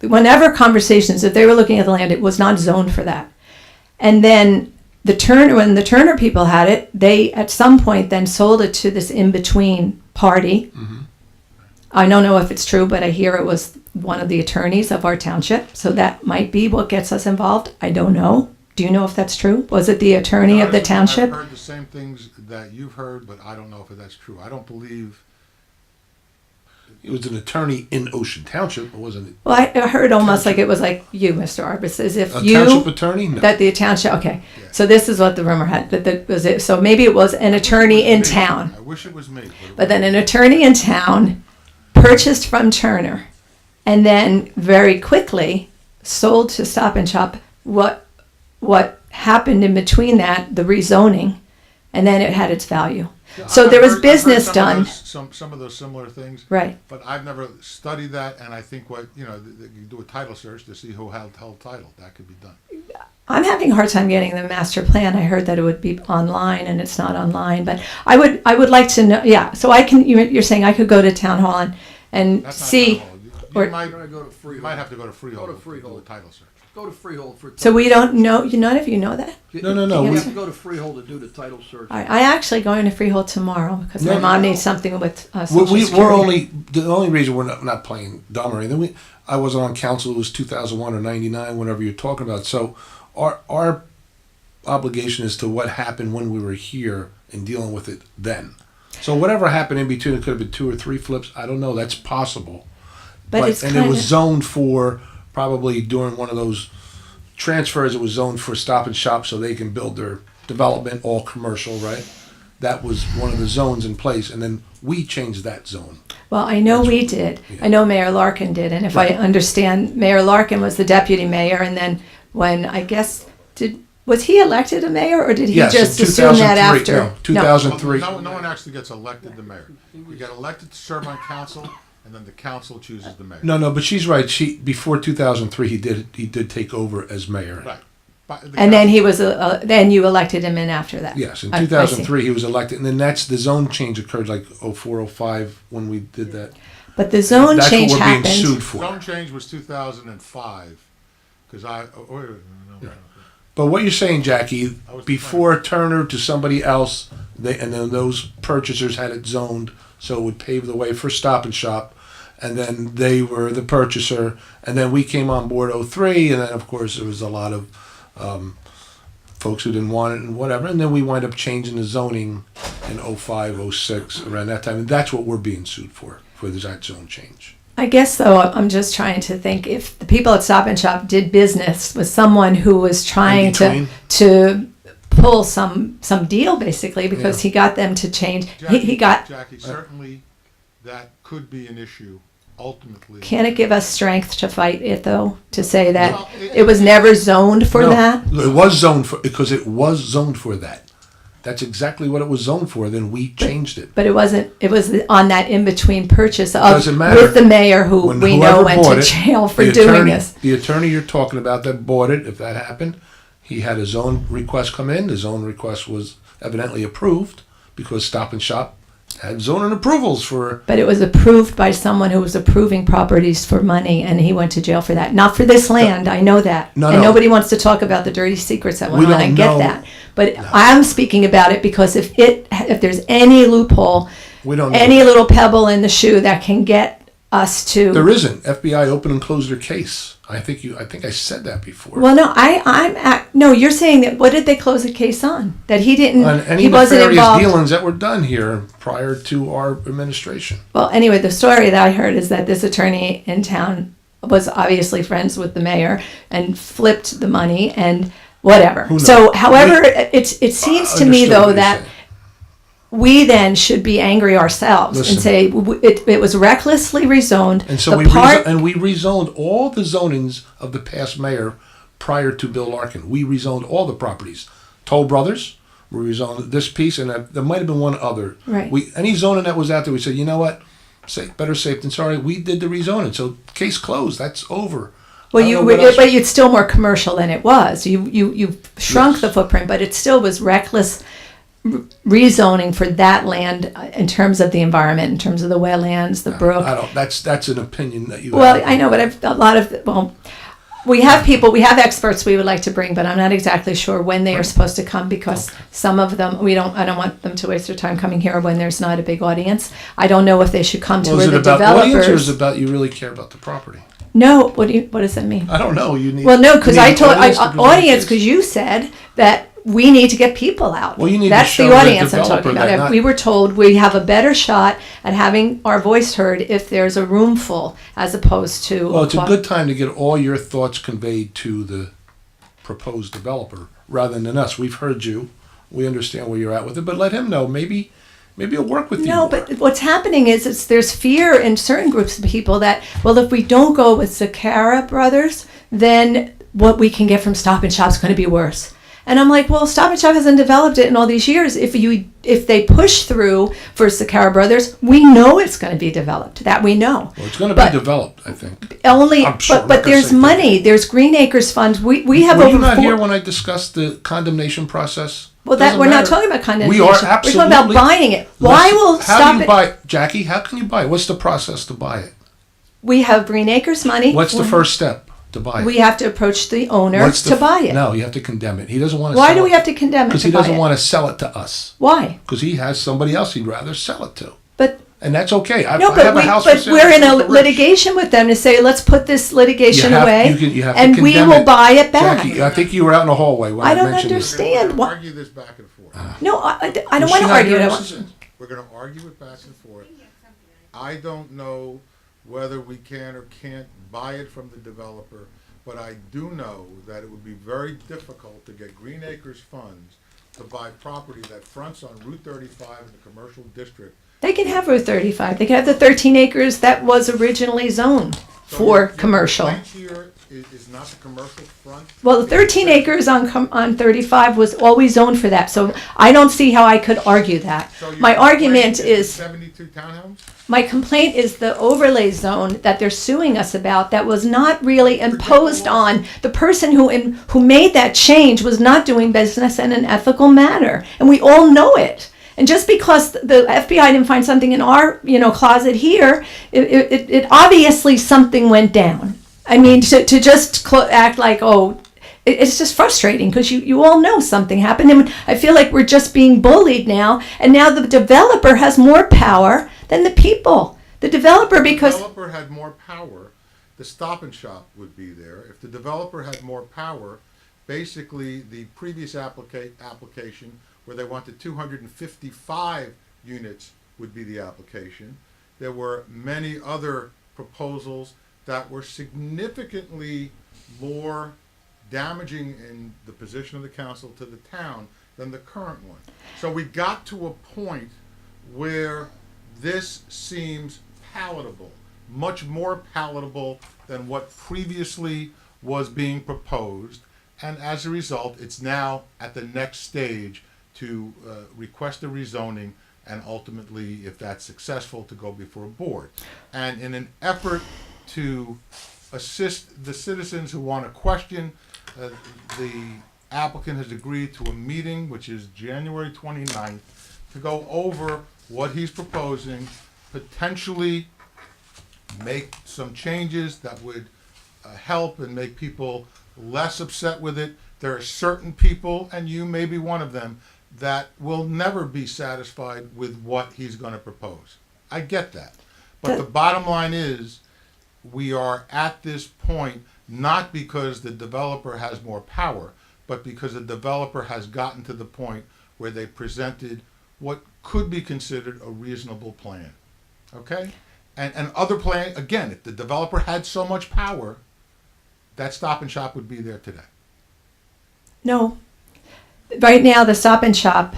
Whenever conversations, if they were looking at the land, it was not zoned for that. And then when the Turner people had it, they at some point then sold it to this in-between party. Mm-hmm. I don't know if it's true, but I hear it was one of the attorneys of our township. So that might be what gets us involved. I don't know. Do you know if that's true? Was it the attorney of the township? I've heard the same things that you've heard, but I don't know if that's true. I don't believe it was an attorney in Ocean Township, wasn't it? Well, I heard almost like it was like you, Mr. Arbus, as if a township attorney? No. That the township. Okay, yeah. So this is what the rumor had. That was it. So maybe it was an attorney in town. I wish it was me. But then an attorney in town purchased from Turner, and then very quickly sold to Stop and Shop. What happened in between that? The rezoning, and then it had its value. So there was business done. Some of those similar things. Right. But I've never studied that, and I think you do a title search to see who held title. That could be done. I'm having a hard time getting the master plan. I heard that it would be online, and it's not online. But I would like to know. Yeah. So I can. You're saying I could go to town hall and see. You might have to go to Freehold to do a title search. Go to Freehold for. So we don't know. None of you know that. No. You have to go to Freehold to do the title search. I actually going to Freehold tomorrow because my mom needs something with we're the only reason we're not playing dumb or anything. I wasn't on council. It was 2001 or 99, whatever you're talking about. So our obligation is to what happened when we were here and dealing with it then. So whatever happened in between, it could have been 2 or 3 flips. I don't know. That's possible. But it was zoned for. Probably during one of those transfers, it was zoned for Stop and Shop so they can build their development, all commercial, right? That was one of the zones in place, and then we changed that zone. Well, I know we did. Yeah. I know Mayor Larkin did, and if I understand, Mayor Larkin was the deputy mayor, and then when, I guess, was he elected a mayor, or did he just assume that after? No, 2003. No one actually gets elected the mayor. You get elected to serve on council, and then the council chooses the mayor. No, but she's right. Before 2003, he did take over as mayor. Right. And then he was then you elected him in after that. Yes, in 2003 he was elected, and then the zone change occurred like 04, 05 when we did that. But the zone change happened. That's what we're being sued for. Zone change was 2005, because But what you're saying, Jackie, before Turner to somebody else, and then those purchasers had it zoned so it would pave the way for Stop and Shop, and then they were the purchaser, and then we came on board 03, and then of course there was a lot of folks who didn't want it and whatever, and then we wind up changing the zoning in 05, 06, around that time, and that's what we're being sued for that zone change. I guess, though, I'm just trying to think if the people at Stop and Shop did business with someone who was trying to pull some deal, basically, because he got them to change. Jackie, He got... Jackie, certainly that could be an issue ultimately. Can it give us strength to fight it, though? To say that Well, it was never zoned for No, that? It was zoned for, because it was zoned for that. That's exactly what it was zoned for, then we changed it. But it wasn't, it was on that in-between purchase of, Doesn't matter. with the mayor, who When we know whoever went bought to it, jail for the doing attorney- this. The attorney you're talking about that bought it, if that happened, he had his own request come in. His own request was evidently approved because Stop and Shop had zoning approvals for. But it was approved by someone who was approving properties for money, and he went to jail for that. Not for this land, I know that. No, and no. nobody wants to talk about the dirty secrets that We went on. I don't get know. that. But I'm speaking about it because if there's any loophole, We don't know. any little pebble in the shoe that can get us to. There isn't. FBI opened and closed their case. I think I said that before. Well, no, no. You're saying that. What did they close the case on? That he didn't. On any He wasn't nefarious involved. dealings that were done here prior to our administration. Well, anyway, the story that I heard is that this attorney in town was obviously friends with the mayor and flipped the money and whatever. Who knows? So, however, it seems to me Understood though what you're that saying. we then should be angry ourselves Listen. and say it was recklessly rezoned. And so The we part- we rezoned all the zonings of the past mayor prior to Bill Larkin. We rezoned all the properties. Toll Brothers, we rezoned this piece, and there might have been one other. Right. Any zoning that was out there, we said, you know what, better safe than sorry. We did the rezoning, so case closed. That's over. Well, I don't you know were, what else- but it's still more commercial than it was. You shrunk the footprint, but it still was reckless rezoning for that land in terms of the environment, in terms of the wetlands, the brook. I don't. That's an opinion that you. Well, have. I know, but we have experts we would like to bring, but I'm not exactly sure when they are supposed to come because some of them I don't want them to waste their time coming here when there's not a big audience. I don't know if they should come to Well, where is the it about audience or developers. is it about you really care about the property? No, what does that mean? I don't know. You need. Well, no, because you I need told audience to present audience this. because you said that we need to get people out. Well, you need to That's show the the audience I'm developer talking that about. not- We were told we have a better shot at having our voice heard if there's a room full as opposed to. Well, it's a good time to get all your thoughts conveyed to the proposed developer rather than us. We've heard you. We understand where you're at with it, but let him know. Maybe he'll work with you. No, more. but what's happening is there's fear in certain groups of people that, well, if we don't go with Zakara Brothers, then what we can get from Stop and Shop is going to be worse. And I'm like, well, Stop and Shop hasn't developed it in all these years. If they push through for Zakara Brothers, we know it's going to be developed. That we know. Well, it's going to But be developed, I think. Only, I'm sure, I'm not but gonna there's say money. There's Green Acres funds. We have Were over you not four. here when I discussed the condemnation process? Well, that Doesn't we're not matter. talking about condemnation. We are We're absolutely. talking about buying it. Why Listen, will how Stop do you it? buy, Jackie? How can you buy it? What's the process to buy it? We have Green Acres money. What's the first step to buy it? We have to approach the owner What's the to buy it. No, you have to condemn it. He doesn't want to. Why do we have to condemn it Because to he buy doesn't it? want to sell it to us. Why? Because he has somebody else he'd rather sell it to. But and that's okay. I no, have but a house for but sale. we're in a It's rich. litigation with them to say let's put this litigation away, You have to and we condemn will it. buy it back. Jackie, I think you were out in the hallway when I, I don't mentioned understand. This. Why? Argue this back and forth. No, I don't Was want she to not argue here, it. Mrs. We're going to argue it back and forth. I don't know whether we can or can't buy it from the developer, but I do know that it would be very difficult to get Green Acres funds to buy property that fronts on Route 35 in the commercial district. They can have Route 35. They can have the 13 acres that was originally zoned for commercial. The here is not the commercial front. Well, the 13 acres on 35 was always zoned for that, so I don't see how I could argue that. So your My argument complaint is, 72 townhomes? my complaint is the overlay zone that they're suing us about that was not really imposed on the person who made that change was not doing business in an ethical manner, and we all know it. And just because the FBI didn't find something in our closet here, it obviously something went down. I mean, to just act like, oh, it's just frustrating because you all know something happened. And I feel like we're just being bullied now. And now the developer has more power than the people. The developer, because... If the developer had more power, the Stop and Shop would be there. If the developer had more power, basically the previous application where they wanted 255 units would be the application. There were many other proposals that were significantly more damaging in the position of the council to the town than the current one. So we got to a point where this seems palatable. much more palatable than what previously was being proposed, and as a result, it's now at the next stage to request a rezoning, and ultimately, if that's successful, to go before a board. And in an effort to assist the citizens who want to question, the applicant has agreed to a meeting, which is January 29th, to go over what he's proposing, potentially make some changes that would help and make people less upset with it. There are certain people, and you may be one of them, that will never be satisfied with what he's going to propose. I get that. But the bottom line is, we are at this point not because the developer has more power, but because the developer has gotten to the point where they presented what could be considered a reasonable plan. Okay? And other plan, again, if the developer had so much power, that Stop and Shop would be there today. No. Right now, the Stop and Shop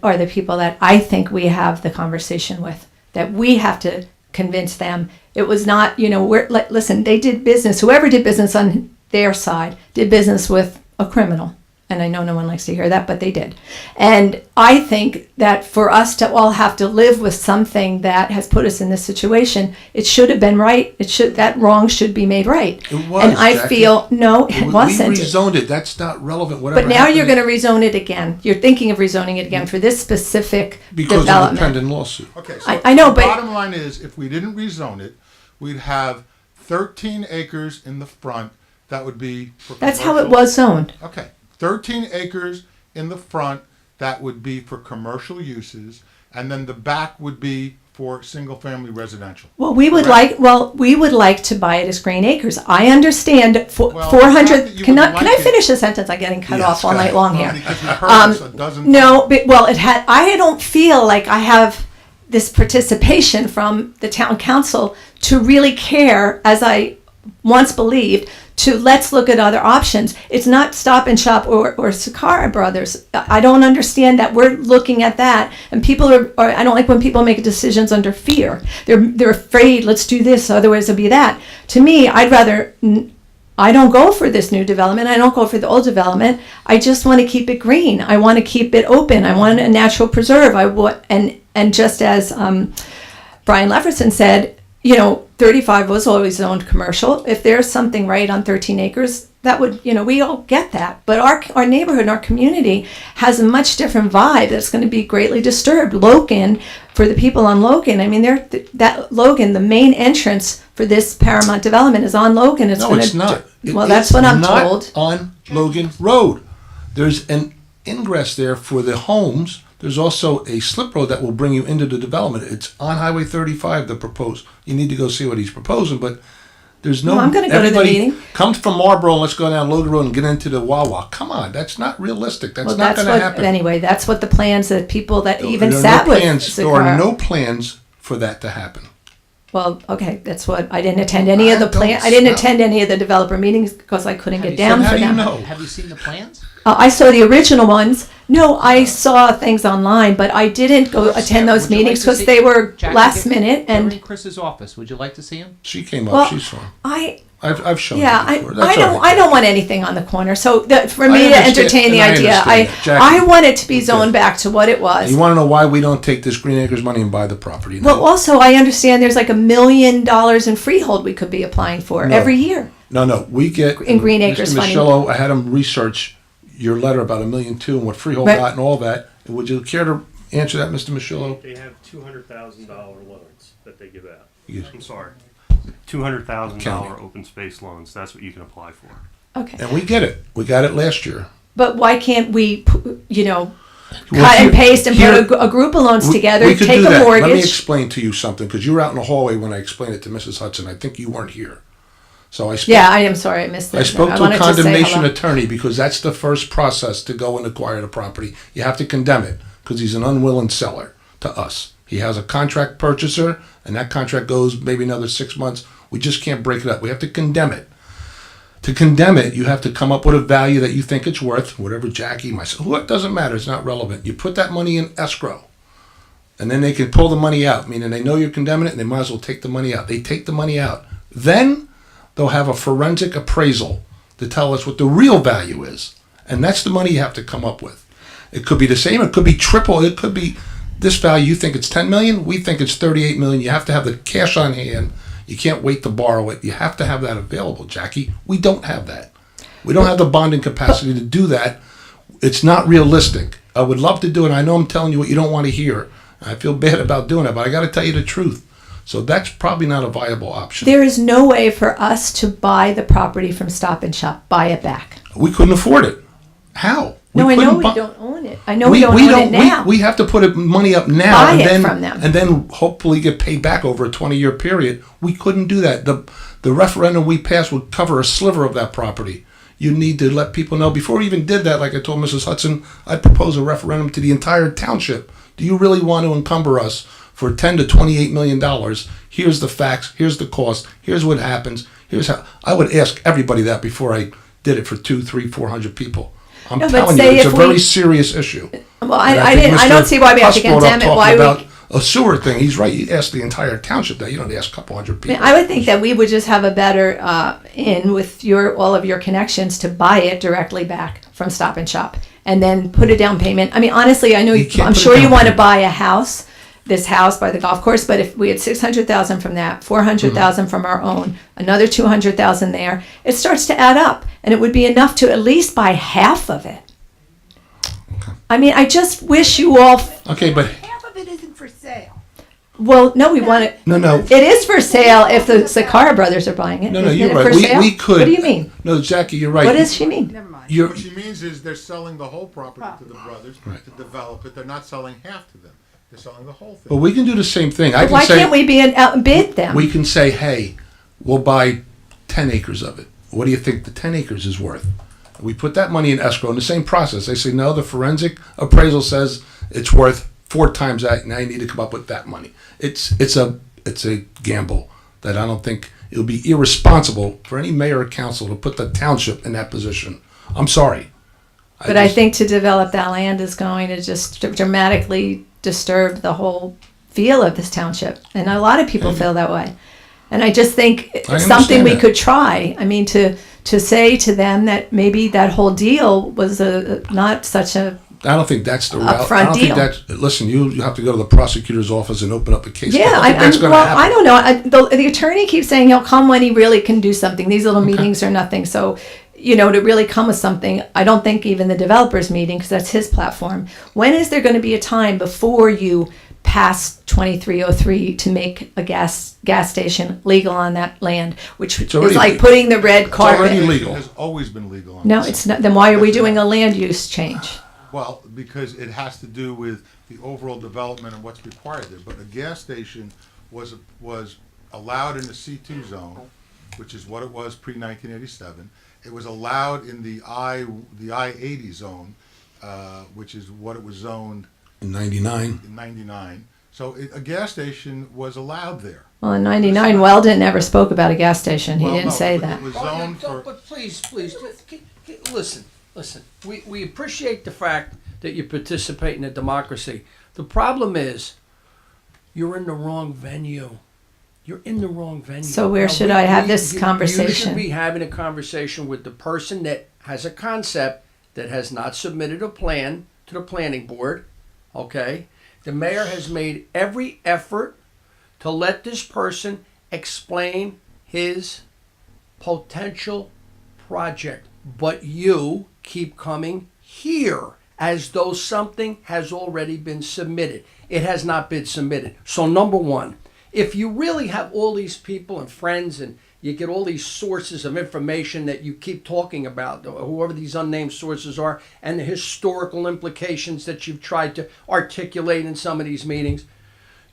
are the people that I think we have the conversation with, that we have to convince them. It was not, listen, they did business, whoever did business on their side did business with a criminal. And I know no one likes to hear that, but they did. And I think that for us to all have to live with something that has put us in this situation, it should have been right. That wrong should be made right. It was, and I Jackie. feel, no, it wasn't. We rezoned it. That's not relevant. Whatever. But now you're going to rezone it again. You're thinking of rezoning it again for this specific because development. of the pending lawsuit. Okay, so I know, the but bottom line is, if we didn't rezone it, we'd have 13 acres in the front that would be for that's how it commercial. was zoned. Okay, 13 acres in the front that would be for commercial uses, and then the back would be for single-family residential. Well, we would like to buy it as Green Acres. I understand Well, 400. you Can would I like finish the sentence? I'm getting cut Yes, off all go night ahead. long Well, here. because you've heard this a dozen No, times. but, well, I don't feel like I have this participation from the town council to really care, as I once believed, to let's look at other options. It's not Stop and Shop or Sakara Brothers. I don't understand that we're looking at that, and people are I don't like when people make decisions under fear. They're afraid, let's do this, otherwise it'll be that. To me, I'd rather, I don't go for this new development. I don't go for the old development. I just want to keep it green. I want to keep it open. I want a natural preserve. And just as Brian Lefferson said, 35 was always zoned commercial. If there's something right on 13 acres, that would, we all get that. But our neighborhood, our community has a much different vibe that's going to be greatly disturbed. Logan, for the people on Logan, I mean, that Logan, the main entrance for this Paramount development is on Logan. No, it's not. That's what I'm told. On Logan Road. There's an ingress there for the homes. There's also a slip road that will bring you into the development. It's on Highway 35, the proposed. You need to go see what he's proposing, but there's no. No, I'm gonna go to the meeting. Comes from Marlboro and let's go down Logan Road and get into the Wawa. Come on, that's not realistic. That's not going to happen. Anyway, that's what the plans that people that even There are sat no with plans. There are no plans for that to happen. Well, okay, that's what I didn't attend any of the plan. I didn't attend any of the developer meetings because I couldn't get down how for do you them. know? Have you seen the plans? I saw the original ones. No, I saw things online, but I didn't go attend those Would you like meetings to because see- they were Jackie, last get- minute. they're And in Chris's office. Would you like to see him? She came up. well, She saw. I've shown. yeah, you before. That's all right. I don't want anything on the corner. So for me to understand- entertain the and I idea, understand that. Jackie, I want it to be zoned back to what it was. You want to know why we don't take this Green Acres money and buy the property? Well, also I understand there's like $1 million in freehold we could be applying for No. every year. No, we get In Green Acres Mr. funding. Michello, I had him research your letter about $1.2 million and what Freehold Right. got and all that. Would you care to answer that, Mr. Michello? They have $200,000 loans that they give out. Yes. I'm sorry. $200,000 County. open space loans. That's what you can apply for. Okay. And we get it. We got it last year. But why can't we, Well, cut and here- paste and here- put a group of loans we together, could take do a that. mortgage? Let me explain to you something, because you were out in the hallway when I explained it to Mrs. Hudson. I think you weren't here. So I spoke, Yeah, I am sorry, I missed that. I spoke to wanted a say condemnation hello. attorney because that's the first process to go and acquire the property. You have to condemn it because he's an unwilling seller to us. He has a contract purchaser, and that contract goes maybe another 6 months. We just can't break it up. We have to condemn it. To condemn it, you have to come up with a value that you think it's worth, whatever Jackie, myself, it doesn't matter, it's not relevant. You put that money in escrow. and then they can pull the money out, meaning they know you're condemning it and they might as well take the money out. They take the money out. Then they'll have a forensic appraisal to tell us what the real value is. And that's the money you have to come up with. It could be the same, it could be triple, it could be this value. You think it's 10 million, we think it's 38 million. You have to have the cash on hand. You can't wait to borrow it. You have to have that available, Jackie. We don't have that. We don't have the bonding capacity to do that. It's not realistic. I would love to do it. I know I'm telling you what you don't want to hear. I feel bad about doing it, but I got to tell you the truth. So that's probably not a viable option. There is no way for us to buy the property from Stop and Shop, buy it back. We couldn't afford it. How? No, I know we don't own it. I know we don't own it now. We have to put money up now Buy and it then from them. and then hopefully get paid back over a 20-year period. We couldn't do that. The referendum we passed would cover a sliver of that property. You need to let people know. Before we even did that, like I told Mrs. Hudson, I'd propose a referendum to the entire township. Do you really want to encumber us for $10 to $28 million? Here's the facts. Here's the cost. Here's what happens. Here's how. I would ask everybody that before I did it for 200, 300, 400 people. I'm telling you, it's a very serious issue. Well, I don't see why we have to condemn it. Why about a sewer thing. He's right. You ask the entire township that. You don't ask a couple hundred people. I would think that we would just have a better in with all of your connections to buy it directly back from Stop and Shop and then put a down payment. I mean, honestly, I know I'm sure you want to buy a house, this house by the golf course, but if we had $600,000 from that, $400,000 from our own, another $200,000 there, it starts to add up, and it would be enough to at least buy half of it. Okay. I mean, I just wish you all. Okay, but half of it isn't for sale. Well, no, we want it. No. It is for sale if the Sakara brothers are buying it. No, Isn't you're it right. for sale? We could. What do you mean? No, Jackie, you're right. What does she mean? Never mind. What she means is they're selling the whole property to the brothers to develop it. They're not selling half to them. They're selling the whole thing. But we can do the same thing. But why can't we bid them? We can say, hey, we'll buy 10 acres of it. What do you think the 10 acres is worth? We put that money in escrow in the same process. They say, no, the forensic appraisal says it's worth 4 times that. Now you need to come up with that money. It's a gamble that I don't think it'll be irresponsible for any mayor or council to put the township in that position. I'm sorry. But I think to develop that land is going to just dramatically disturb the whole feel of this township. And a lot of people feel that way. And I just think it's something we could try. I mean, to say to them that maybe that whole deal was not such a I don't think that's the route. upfront deal. Listen, you have to go to the prosecutor's office and open up a case. Yeah, I don't think that's going to happen. I don't know. The attorney keeps saying he'll come when he really can do something. These little meetings are nothing. So, to really come with something, I don't think even the developers meeting, because that's his platform. When is there going to be a time before you pass 2303 to make a gas station legal on that land, which is like putting the red carpet? It's already legal. It has always been legal. No, it's not. Then why are we doing a land use change? Well, because it has to do with the overall development and what's required there. But a gas station was allowed in the C2 zone, which is what it was pre-1987. It was allowed in the I-80 zone, which is what it was zoned in 99. In 99. So a gas station was allowed there. Well, in 99, Weldon never spoke about a gas station. He didn't say that. It was zoned for... But please, listen. We appreciate the fact that you participate in a democracy. The problem is, you're in the wrong venue. You're in the wrong venue. So where should I have this conversation? You should be having a conversation with the person that has a concept that has not submitted a plan to the planning board. Okay? The mayor has made every effort to let this person explain his potential project. But you keep coming here as though something has already been submitted. It has not been submitted. So number one, if you really have all these people and friends and you get all these sources of information that you keep talking about, whoever these unnamed sources are, and the historical implications that you've tried to articulate in some of these meetings,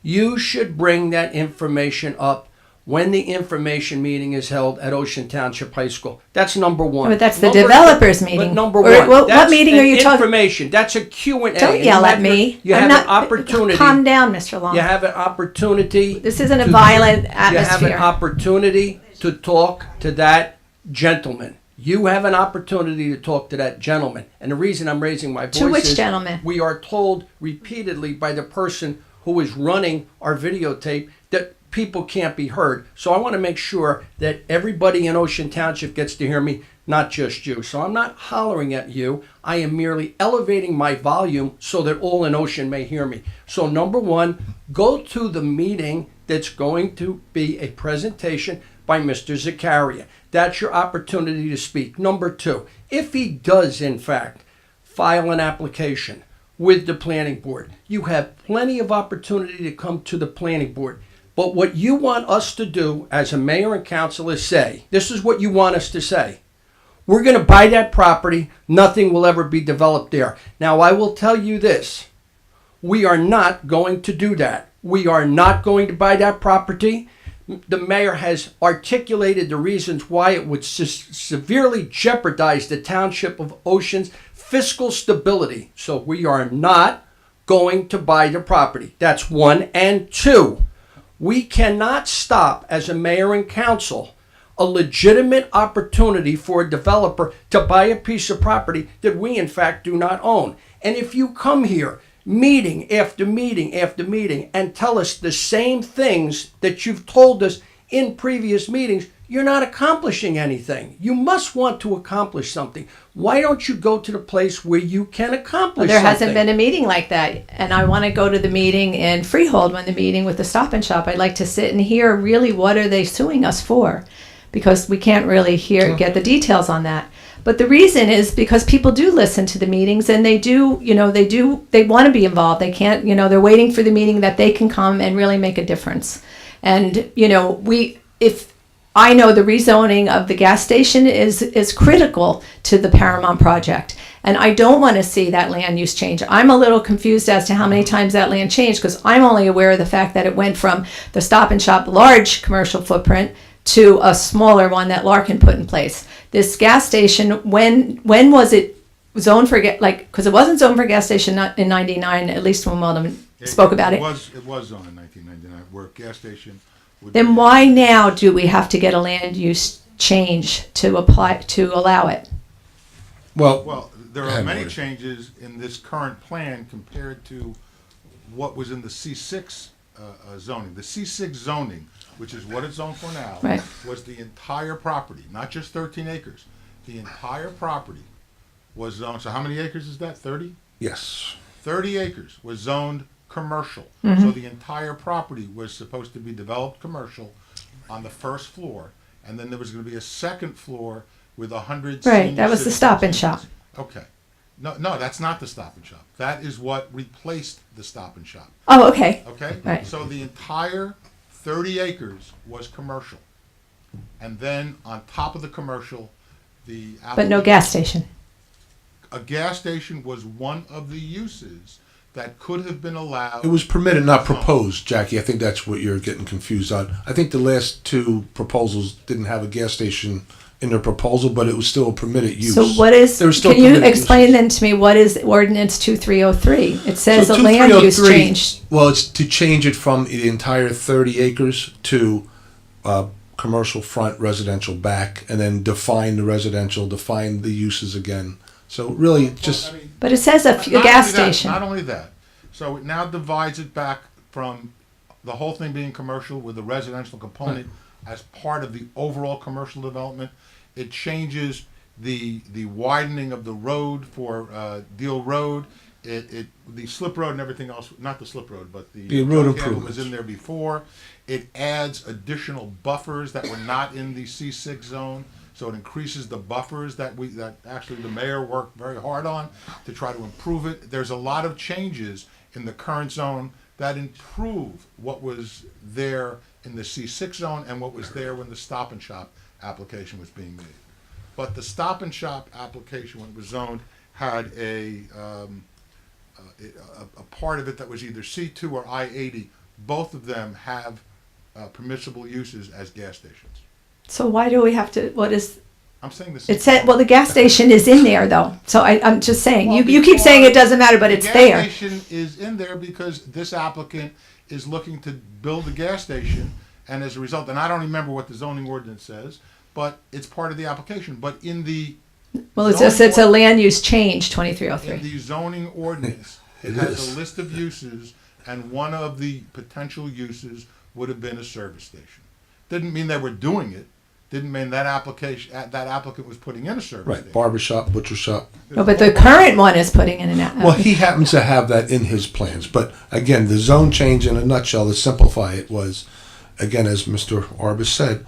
you should bring that information up when the information meeting is held at Ocean Township High School. That's number one. But that's the developers meeting. But number one. What meeting are you talking? Information. That's a Q&A. Don't yell at me. You have an opportunity. Calm down, Mr. Long. You have an opportunity. This isn't a violent atmosphere. You have an opportunity to talk to that gentleman. You have an opportunity to talk to that gentleman. And the reason I'm raising my voice to which is gentleman? We are told repeatedly by the person who is running our videotape that people can't be heard. So I want to make sure that everybody in Ocean Township gets to hear me, not just you. So I'm not hollering at you. I am merely elevating my volume so that all in Ocean may hear me. So number one, go to the meeting that's going to be a presentation by Mr. Zaccaria. That's your opportunity to speak. Number two, if he does in fact file an application with the planning board, you have plenty of opportunity to come to the planning board. But what you want us to do as a mayor and council is say, this is what you want us to say. We're going to buy that property. Nothing will ever be developed there. Now, I will tell you this. We are not going to do that. We are not going to buy that property. The mayor has articulated the reasons why it would severely jeopardize the township of Ocean's fiscal stability. So we are not going to buy the property. That's one. And two, we cannot stop as a mayor and council a legitimate opportunity for a developer to buy a piece of property that we in fact do not own. And if you come here meeting after meeting after meeting and tell us the same things that you've told us in previous meetings, you're not accomplishing anything. You must want to accomplish something. Why don't you go to the place where you can accomplish There something? hasn't been a meeting like that, and I want to go to the meeting in Freehold when the meeting with the Stop and Shop. I'd like to sit and hear really what are they suing us for, because we can't really get the details on that. But the reason is because people do listen to the meetings, and they want to be involved. They can't, they're waiting for the meeting that they can come and really make a difference. And I know the rezoning of the gas station is critical to the Paramount project. And I don't want to see that land use change. I'm a little confused as to how many times that land changed, because I'm only aware of the fact that it went from the Stop and Shop large commercial footprint to a smaller one that Larkin put in place. This gas station, when was it zoned for, because it wasn't zoned for gas station in 99, at least when Weldon spoke about it. It was zoned in 1999, where a gas station would Then why now do we have to get a land use change to allow it? Well, there are many changes in this current plan compared to what was in the C6 zoning. The C6 zoning, which is what it's zoned for now, Right. was the entire property, not just 13 acres. The entire property was zoned. So how many acres is that? 30? Yes. 30 acres was zoned commercial. Mhm. So the entire property was supposed to be developed commercial on the first floor, and then there was going to be a second floor with 100 Right, senior that was the citizens. Stop and Shop. Okay. No, that's not the Stop and Shop. That is what replaced the Stop and Shop. Oh, okay. Okay? Right. So the entire 30 acres was commercial. And then on top of the commercial, But no gas station. a gas station was one of the uses that could have been allowed. It was permitted, not proposed, Jackie. I think that's what you're getting confused on. I think the last two proposals didn't have a gas station in their proposal, but it was still a permitted use. So what is, There was still can you permitted explain then to me what is ordinance 2303? It says So a land use 2303 change. Well, it's to change it from the entire 30 acres to commercial front, residential back, and then define the residential, define the uses again. So really, just But it says a gas Not only that, station. Not only that. So it now divides it back from the whole thing being commercial with a residential component as part of the overall commercial development. It changes the widening of the road for Deal Road. The slip road and everything else, not the slip road, but the road junk handle improvements. was in there before. It adds additional buffers that were not in the C6 zone. So it increases the buffers that actually the mayor worked very hard on to try to improve it. There's a lot of changes in the current zone that improve what was there in the C6 zone and what was there when the Stop and Shop application was being made. But the Stop and Shop application, when it was zoned, had a part of it that was either C2 or I-80. Both of them have permissible uses as gas stations. So why do we have to, what is, I'm saying this. it said, well, the gas station is in there though. So I'm just saying, Well, you keep saying it doesn't matter, but it's The there. gas station is in there because this applicant is looking to build a gas station, and as a result, and I don't remember what the zoning ordinance says, but it's part of the application. But in the Well, it's just, it's a land use change, 2303. in the zoning ordinance, it It has is. a list of uses and one of the potential uses would have been a service station. Didn't mean they were doing it. Didn't mean that applicant was putting in a service Right, station. barber shop, butcher shop. No, but the current one is putting in an. Well, he happens to have that in his plans, but again, the zone change in a nutshell, to simplify it, was, again, as Mr. Arbus said,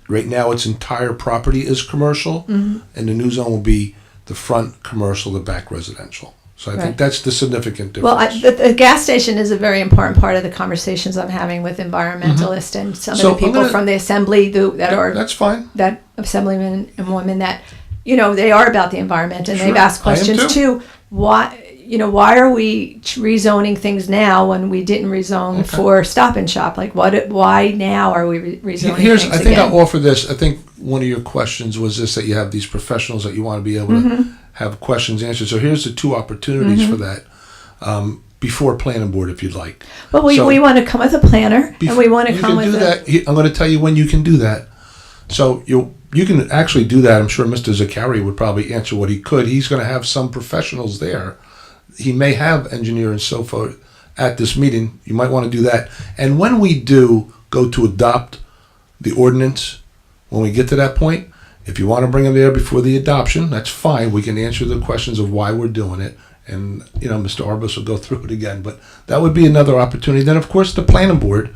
right now its entire property is commercial, and the new zone will be the front commercial, the back residential. So I think Right. that's the significant difference. Well, the gas station is a very important part of the conversations I'm having with environmentalists and some So of the I'm people gonna- from the assembly that are. That's fine. That assemblymen and women that, they are about the environment and they've Sure, asked I am questions too. too. Why are we rezoning things now when we didn't rezone for Stop and Shop? Like, why now are we rezoning Here's, things I think again? I'll offer this. I think one of your questions was this, that you have these professionals that you want to be able to have questions answered. So here's the two opportunities for that. Before planning board, if you'd like. Well, we want to come with a planner and we want to You come can with do that. I'm going to tell you when you can do that. So you can actually do that. I'm sure Mr. Zakari would probably answer what he could. He's going to have some professionals there. He may have engineer and so forth at this meeting. You might want to do that. And when we do go to adopt the ordinance, when we get to that point, if you want to bring them there before the adoption, that's fine. We can answer the questions of why we're doing it. And, Mr. Arbus will go through it again. But that would be another opportunity. Then, of course, the planning board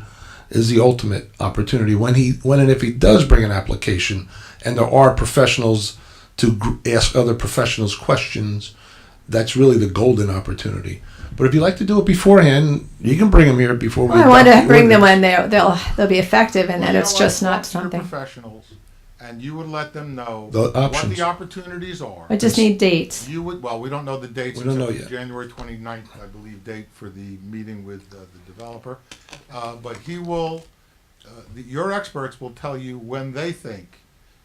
is the ultimate opportunity. When and if he does bring an application and there are professionals to ask other professionals questions, that's really the golden opportunity. But if you like to do it beforehand, you can bring them here before we I want adopt to the bring them ordinance. when they'll be effective and that You it's know what? just Talk not to your something. professionals, and you would let them know The what options. the opportunities are. I just need dates. We don't know the dates. We don't know except yet. January 29th, I believe, date for the meeting with the developer. But he will, your experts will tell you when they think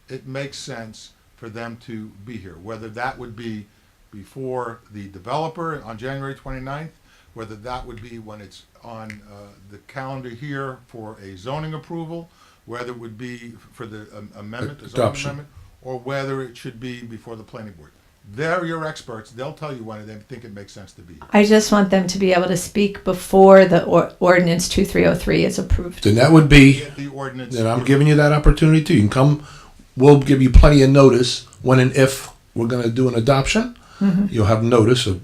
it makes sense for them to be here, whether that would be before the developer on January 29th, whether that would be when it's on the calendar here for a zoning approval, whether it would be for the amendment, the zoning Adoption. amendment, or whether it should be before the planning board. They're your experts. They'll tell you when they think it makes sense to be here. I just want them to be able to speak before the ordinance 2303 is approved. Then that would be, The ordinance. then I'm giving you that opportunity too. You can come, we'll give you plenty of notice when and if we're going to do an adoption. You'll have notice of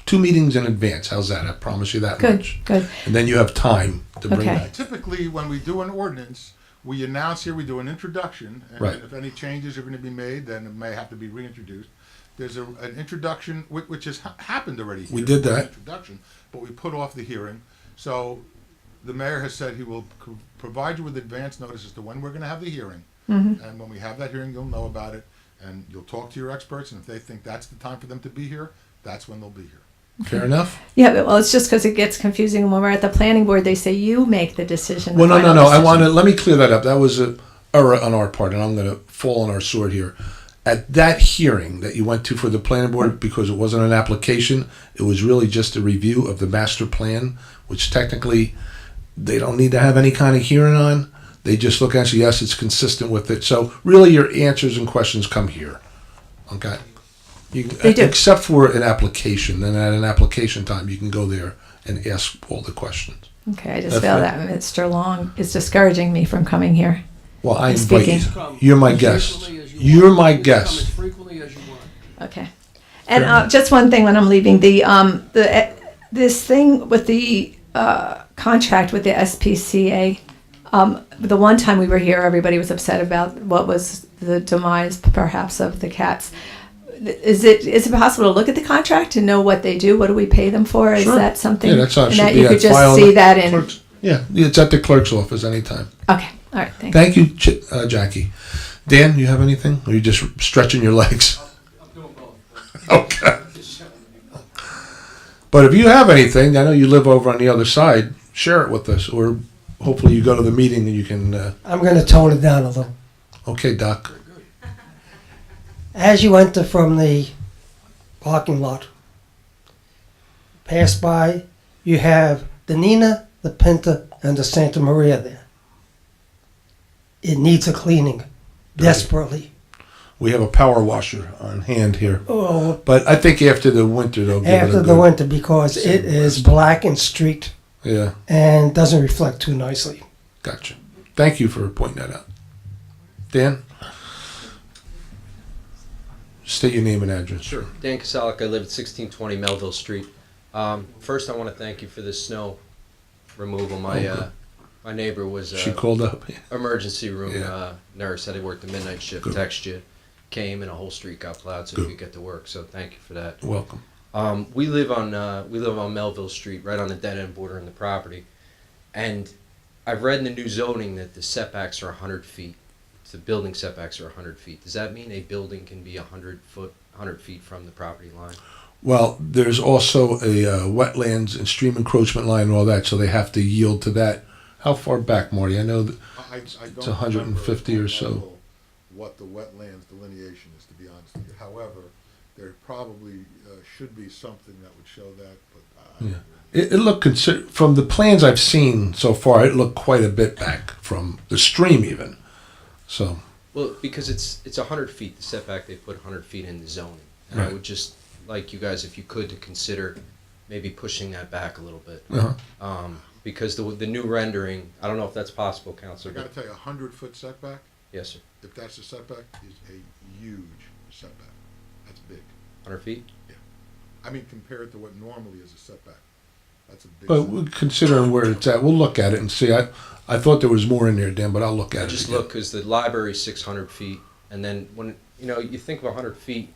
2 meetings in advance. How's that? I promise you that Good, much. good. And then you have time to bring Okay. that. Typically, when we do an ordinance, we announce here, we do an introduction, and Right. if any changes are going to be made, then it may have to be reintroduced. There's an introduction, which has happened already. We here, did an that. Introduction, but we put off the hearing. So the mayor has said he will provide you with advance notice as to when we're going to have the hearing. And when we have that hearing, you'll know about it, and you'll talk to your experts, and if they think that's the time for them to be here, that's when they'll be here. Fair enough? Yeah, but, well, it's just because it gets confusing when we're at the planning board. They say you make the decision. the Well, no. final I decision. let me clear that up. That was a error on our part, and I'm going to fall on our sword here. At that hearing that you went to for the planning board, because it wasn't an application, it was really just a review of the master plan, which technically they don't need to have any kind of hearing on. They just look at it, yes, it's consistent with it. So really your answers and questions come here. Okay? They do. Except for an application. Then at an application time, you can go there and ask all the questions. Okay, I just That's feel fine. that Mr. Long is discouraging me from coming here. Well, I and invite you. speaking. You're my guest. You're my guest. Frequently as you want. Okay. And just one thing when I'm leaving, this thing with the contract with the SPCA, the one time we were here, everybody was upset about what was the demise perhaps of the cats. Is it possible to look at the contract and know what they do? What do we pay them for? Is Sure. that something? Yeah, that's on. and should that be you at could just file see in that in. clerk's- Yeah, it's at the clerk's office anytime. Okay. All right. Thank Thank you, Jackie. Dan, you have anything? Or are you just stretching your legs? Okay. But if you have anything, I know you live over on the other side, share it with us. Or hopefully you go to the meeting and you can... I'm going to tone it down a little. Okay, Doc. As you enter from the parking lot, pass by, you have the Nina, the Pinta, and the Santa Maria there. It needs a cleaning, desperately. We have a power washer on hand here. Oh, But I think after the winter, they'll give it a after the good- winter, because it is black and streaked. Yeah. and doesn't reflect too nicely. Gotcha. Thank you for pointing that out. Dan? State your name and address. Sure. Dan Kasalik, I live at 1620 Melville Street. First, I want to thank you for this snow removal. My neighbor was She called up. emergency room Yeah. nurse. Had to work the midnight shift. Good. Texted you, came, and a whole street got plowed so you could get to work. So thank you for that. Welcome. We live on Melville Street, right on the dead end border in the property, and I've read in the new zoning that the setbacks are 100 feet. The building setbacks are 100 feet. Does that mean a building can be 100 feet from the property line? Well, there's also a wetlands and stream encroachment line and all that, so they have to yield to that. How far back, Marty? I know that I it's don't 150 remember or so. what the wetlands delineation is, to be honest with you. However, there probably should be something that would show that, but Yeah. It looked from the plans I've seen so far. It looked quite a bit back from the stream, even. So. Well, because it's 100 feet, the setback, they put 100 feet in the zoning. And I Right. would just like you guys, if you could, to consider maybe pushing that back a little bit. Uh-huh. Because the new rendering, I don't know if that's possible, I Counselor. got to tell you, 100-foot setback. Yes, sir. If that's a setback, is a huge setback. That's big. 100 feet? Yeah. I mean, compared to what normally is a setback, that's a big. But setback. considering where it's at, we'll look at it and see. I thought there was more in there, Dan, but I'll look at it. Just again. look, because the library is 600 feet, and then when you think of 100 feet,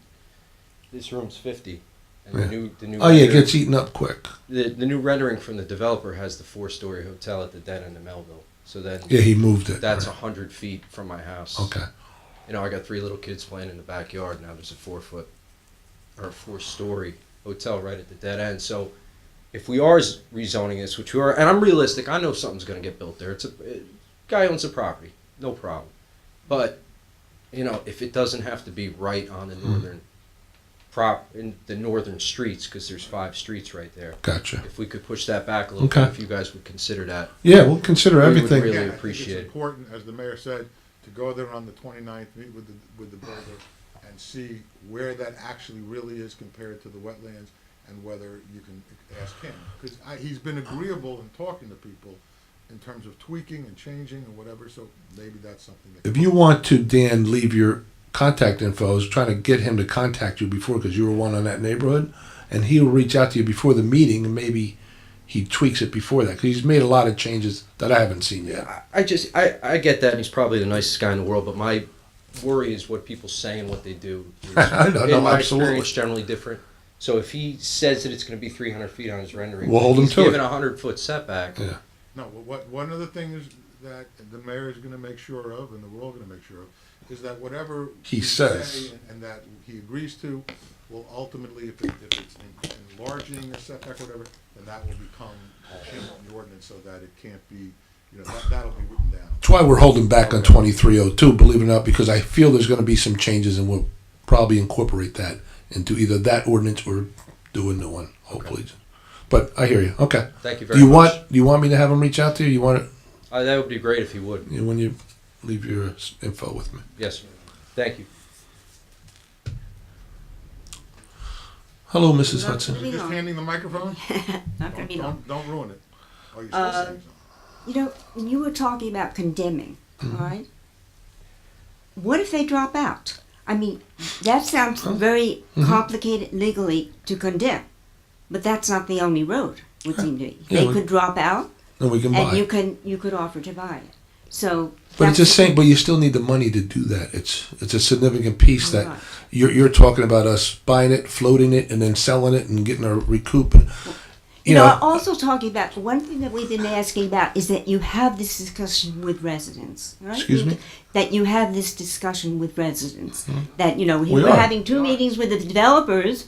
this room's 50, and Yeah. the new. Oh yeah, it rendering- gets eaten up quick. The new rendering from the developer has the 4-story hotel at the dead end of Melville. So then. Yeah, he moved it. That's right. 100 feet from my house. Okay. I got 3 little kids playing in the backyard. Now there's a 4-story hotel right at the dead end. So if we are rezoning this, which we are, and I'm realistic, I know something's going to get built there. Guy owns a property, no problem. But if it doesn't have to be right on the northern in the northern streets, because there's 5 streets right there. Gotcha. If we could push that back a little Okay. bit, if you guys would consider that. Yeah, we'll consider we everything. would really I think appreciate it's important, as the mayor said, to go there on the 29th, meet with the builder, and see where that actually really is compared to the wetlands, and whether you can ask him, because he's been agreeable in talking to people in terms of tweaking and changing and whatever. So maybe that's something that. If you want to, Dan, leave your contact info. I was trying to get him to contact you before because you were one in that neighborhood, and he'll reach out to you before the meeting, and maybe he tweaks it before that because he's made a lot of changes that I haven't seen yet. I get that, and he's probably the nicest guy in the world, but my worry is what people say and what they do. I know, in my absolutely. experience, generally different. So if he says that it's going to be 300 feet on his rendering, We'll hold him he's to it. given a 100-foot setback. Yeah. No, one of the things that the mayor is going to make sure of, and we're all going to make sure of, is that whatever He we says. say and that he agrees to will ultimately, if it's enlarging a setback, or whatever, then that will become in the ordinance so that it can't be, that'll be written down. That's why we're holding back on 2302, believe it or not, because I feel there's going to be some changes, and we'll probably incorporate that into either that ordinance or do a new one, hopefully. Okay. But I hear you. Okay. Thank you very much. Do you want me to have him reach out to you? You want it? That would be great if you would. When you leave your info with me. Yes, sir. Thank you. Hello, Mrs. Hudson. You're just handing the microphone? Not gonna be long. Don't ruin it. Oh, you're still saying something. When you were talking about condemning, Mm-hmm. all right? What if they drop out? I mean, that sounds very Mm-hmm. complicated legally to condemn, but that's not the only road. Would seem to be. Yeah, They we- could drop out, And we can buy. and you could offer to buy it. So. But it's that's just saying, but you still need the money to do that. It's a significant piece that Right. you're talking about us buying it, floating it, and then selling it and getting a recoup. You know, also talking about one thing that we've been asking about is that you have this discussion with residents, right? Excuse me? That you have this discussion with residents. Mhm. That We we're are. having 2 meetings with the developers,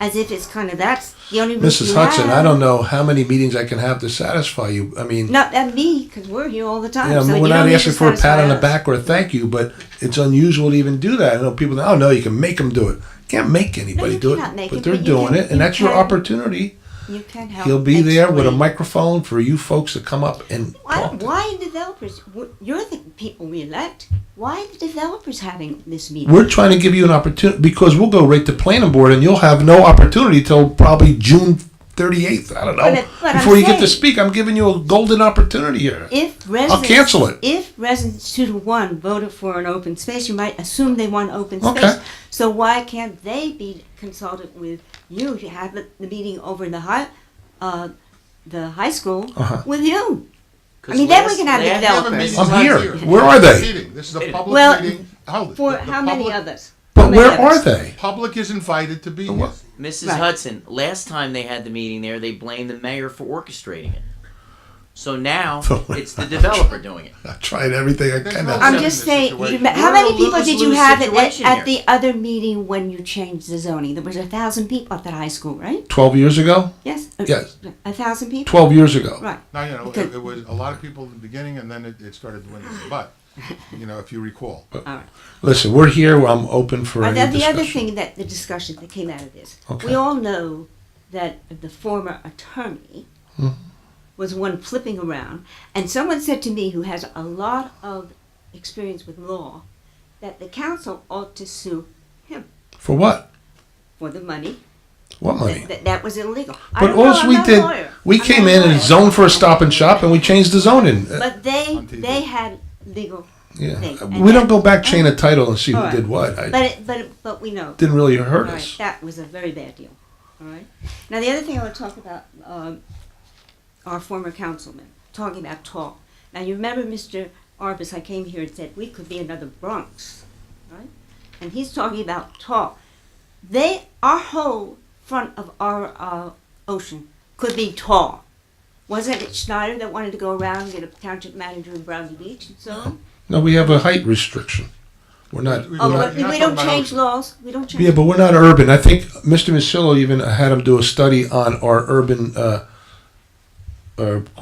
as if it's kind of that's the only route Mrs. you Hudson, have. I don't know how many meetings I can have to satisfy you. I mean, Not that me, because we're here all the time. yeah, so we're you not don't need asking to for a pat on the satisfy us. back or a thank you, but it's unusual to even do that. I know people think, oh no, you can make them do it. Can't make anybody you do cannot it, make but it, they're but you doing can- it, and you that's your can- opportunity. You can help. He'll be there with a explain. microphone for you folks to come up and talk. Why developers? You're the people we elect. Why are the developers having this meeting? We're trying to give you an opportunity because we'll go right to planning board and you'll have no opportunity till probably June 38th. I don't know. But Before I'm you get to saying- speak, I'm giving you a golden opportunity here. If I'll residents, cancel it. If residents 2-1 voted for an open space, you might assume they want open space. Okay. So why can't they be consulted with you to have the meeting over the high school with you? I mean, then we can have the developers. I'm here. Where are they? This is a public Well, meeting. Hold it. for The how many public- others? But How many where others? are they? Public is invited to be here. Mrs. Right. Hudson, last time they had the meeting there, they blamed the mayor for orchestrating it. So now it's the developer doing it. I tried everything I can. I'm just saying, how many people did you have at the other meeting when you changed the zoning? There was 1,000 people at that high school, right? 12 years ago? Yes? Yes. 1,000 people? 12 years ago. Right. Now, you know, Because- it was a lot of people in the beginning, and then it started dwindling. But, you know, if you recall. All right. Listen, we're here. I'm open for any The discussion. other thing that the discussion that came out of this, Okay. we all know that the former attorney was one flipping around, and someone said to me, who has a lot of experience with law, that the council ought to sue him For what? for the money. What money? That was illegal. I But don't know, all I'm we not a did, lawyer. we I'm came not a in and lawyer. zoned for a Stop and Shop, and we changed the zoning. But they had legal Yeah, things. we don't go back chain of title and see who All right. did what. But we know. Didn't really hurt All right, us. that was a very bad deal. All right. Now the other thing I want to talk about, our former councilman talking about talk. Now you remember Mr. Arbus? I came here and said we could be another Bronx, right? And he's talking about talk. Our whole front of our ocean could be tall. Wasn't it Schneider that wanted to go around and get a township manager in Brownie Beach and so on? No, we have a height restriction. We're not. Oh, we're but not we don't change laws. We don't change. yeah, but we're not urban. I think Mr. Masillo even had him do a study on our urban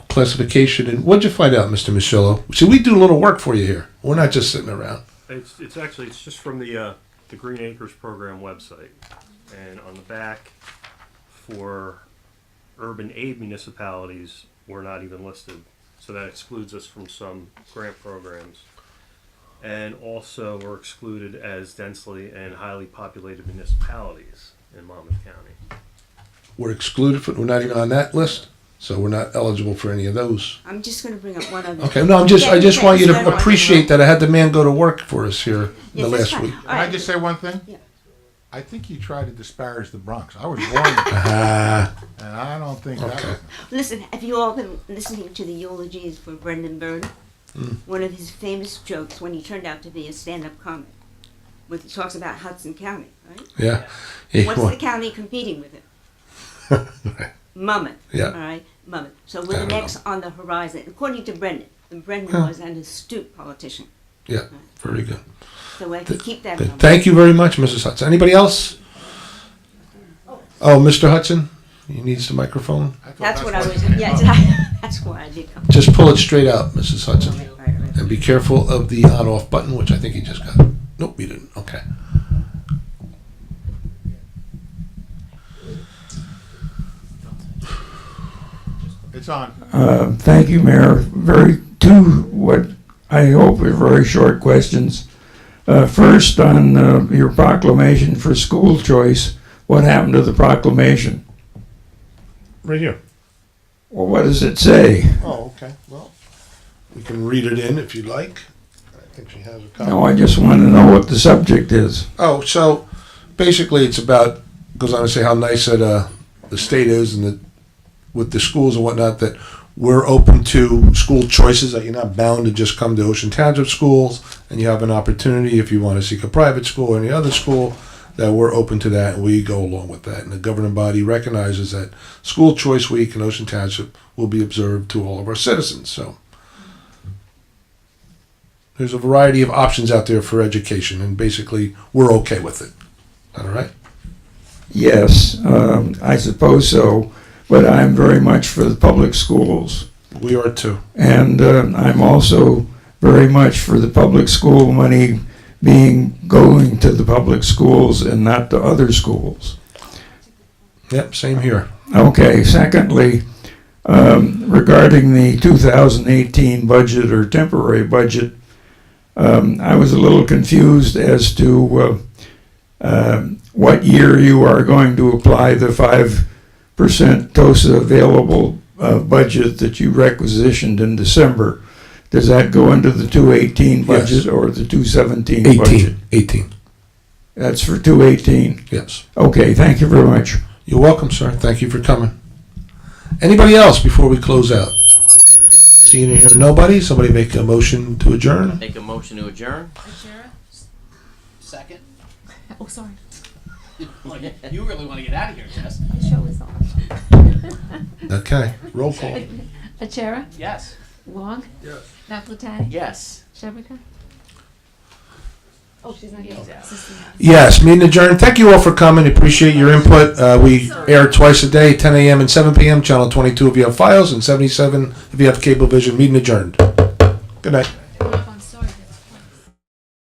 classification. And what'd you find out, Mr. Masillo? See, we do a little work for you here. We're not just sitting around. It's actually just from the Green Acres program website, and on the back for urban aid municipalities, we're not even listed, so that excludes us from some grant programs, and also we're excluded as densely and highly populated municipalities in Monmouth County. We're excluded. We're not even on that list, so we're not eligible for any of those. I'm just going to bring up one other. Okay, no, I just want you to appreciate that I had the man go to work for us here the Yes, that's last fine. week. Can I just say one thing? Yeah. I think you try to disparage the Bronx. I was born there, and I don't think that was. Listen, have you all been listening to the eulogies for Brendan Byrne? One of his famous jokes when he turned out to be a stand-up comic, when he talks about Hudson County, right? Yeah. What's the county competing with it? Monmouth. Yeah. All right, Monmouth. So I we're the don't know. next on the horizon, according to Brendan. And Brendan was an astute politician. Yeah, very good. So I can keep that in mind. Thank you very much, Mrs. Hudson. Anybody else? Oh, Mr. Hudson, you need the microphone? That's what I was. Yeah, that's why I did come. Just pull it straight out, Mrs. Hudson. And be careful of the on-off button, which I think he just got. Nope, he didn't. Okay. It's on. Thank you, Mayor. Two what I hope are very short questions. First, on your proclamation for school choice, what happened to the proclamation? Right here. Well, what does it say? Oh, okay. Well, we can read it in if you'd like. I think she has a copy. No, I just want to know what the subject is. Oh, so basically it's about, goes on to say how nice that the state is and that with the schools and whatnot, that we're open to school choices, that you're not bound to just come to Ocean Township schools, and you have an opportunity if you want to seek a private school or any other school, that we're open to that and we go along with that. And the governing body recognizes that School Choice Week in Ocean Township will be observed to all of our citizens. So there's a variety of options out there for education, and basically we're okay with it. All right? Yes, I suppose so, but I'm very much for the public schools. We are too. And I'm also very much for the public school money going to the public schools and not to other schools. Yep, same here. Okay, secondly, regarding the 2018 budget or temporary budget, I was a little confused as to what year you are going to apply the 5% TOSA available budget that you requisitioned in December, does that go into the 218 budget or the 217 budget? 18. That's for 218? Yes. Okay, thank you very much. You're welcome, sir. Thank you for coming. Anybody else before we close out? Seeing and hearing nobody, somebody make a motion to adjourn. Make a motion to adjourn. Second. Oh, sorry. You really want to get out of here, Jess. The show is on. Okay, roll call. Achara? Yes. Wong? Yes. Napolitani? Yes. Shabaka? Oh, she's not here. Yes, meeting adjourned. Thank you all for coming. Appreciate your input. We air twice a day, 10 a.m. and 7 p.m. Channel 22 if you have files, and 77 if you have Cablevision. Meeting adjourned. Good night.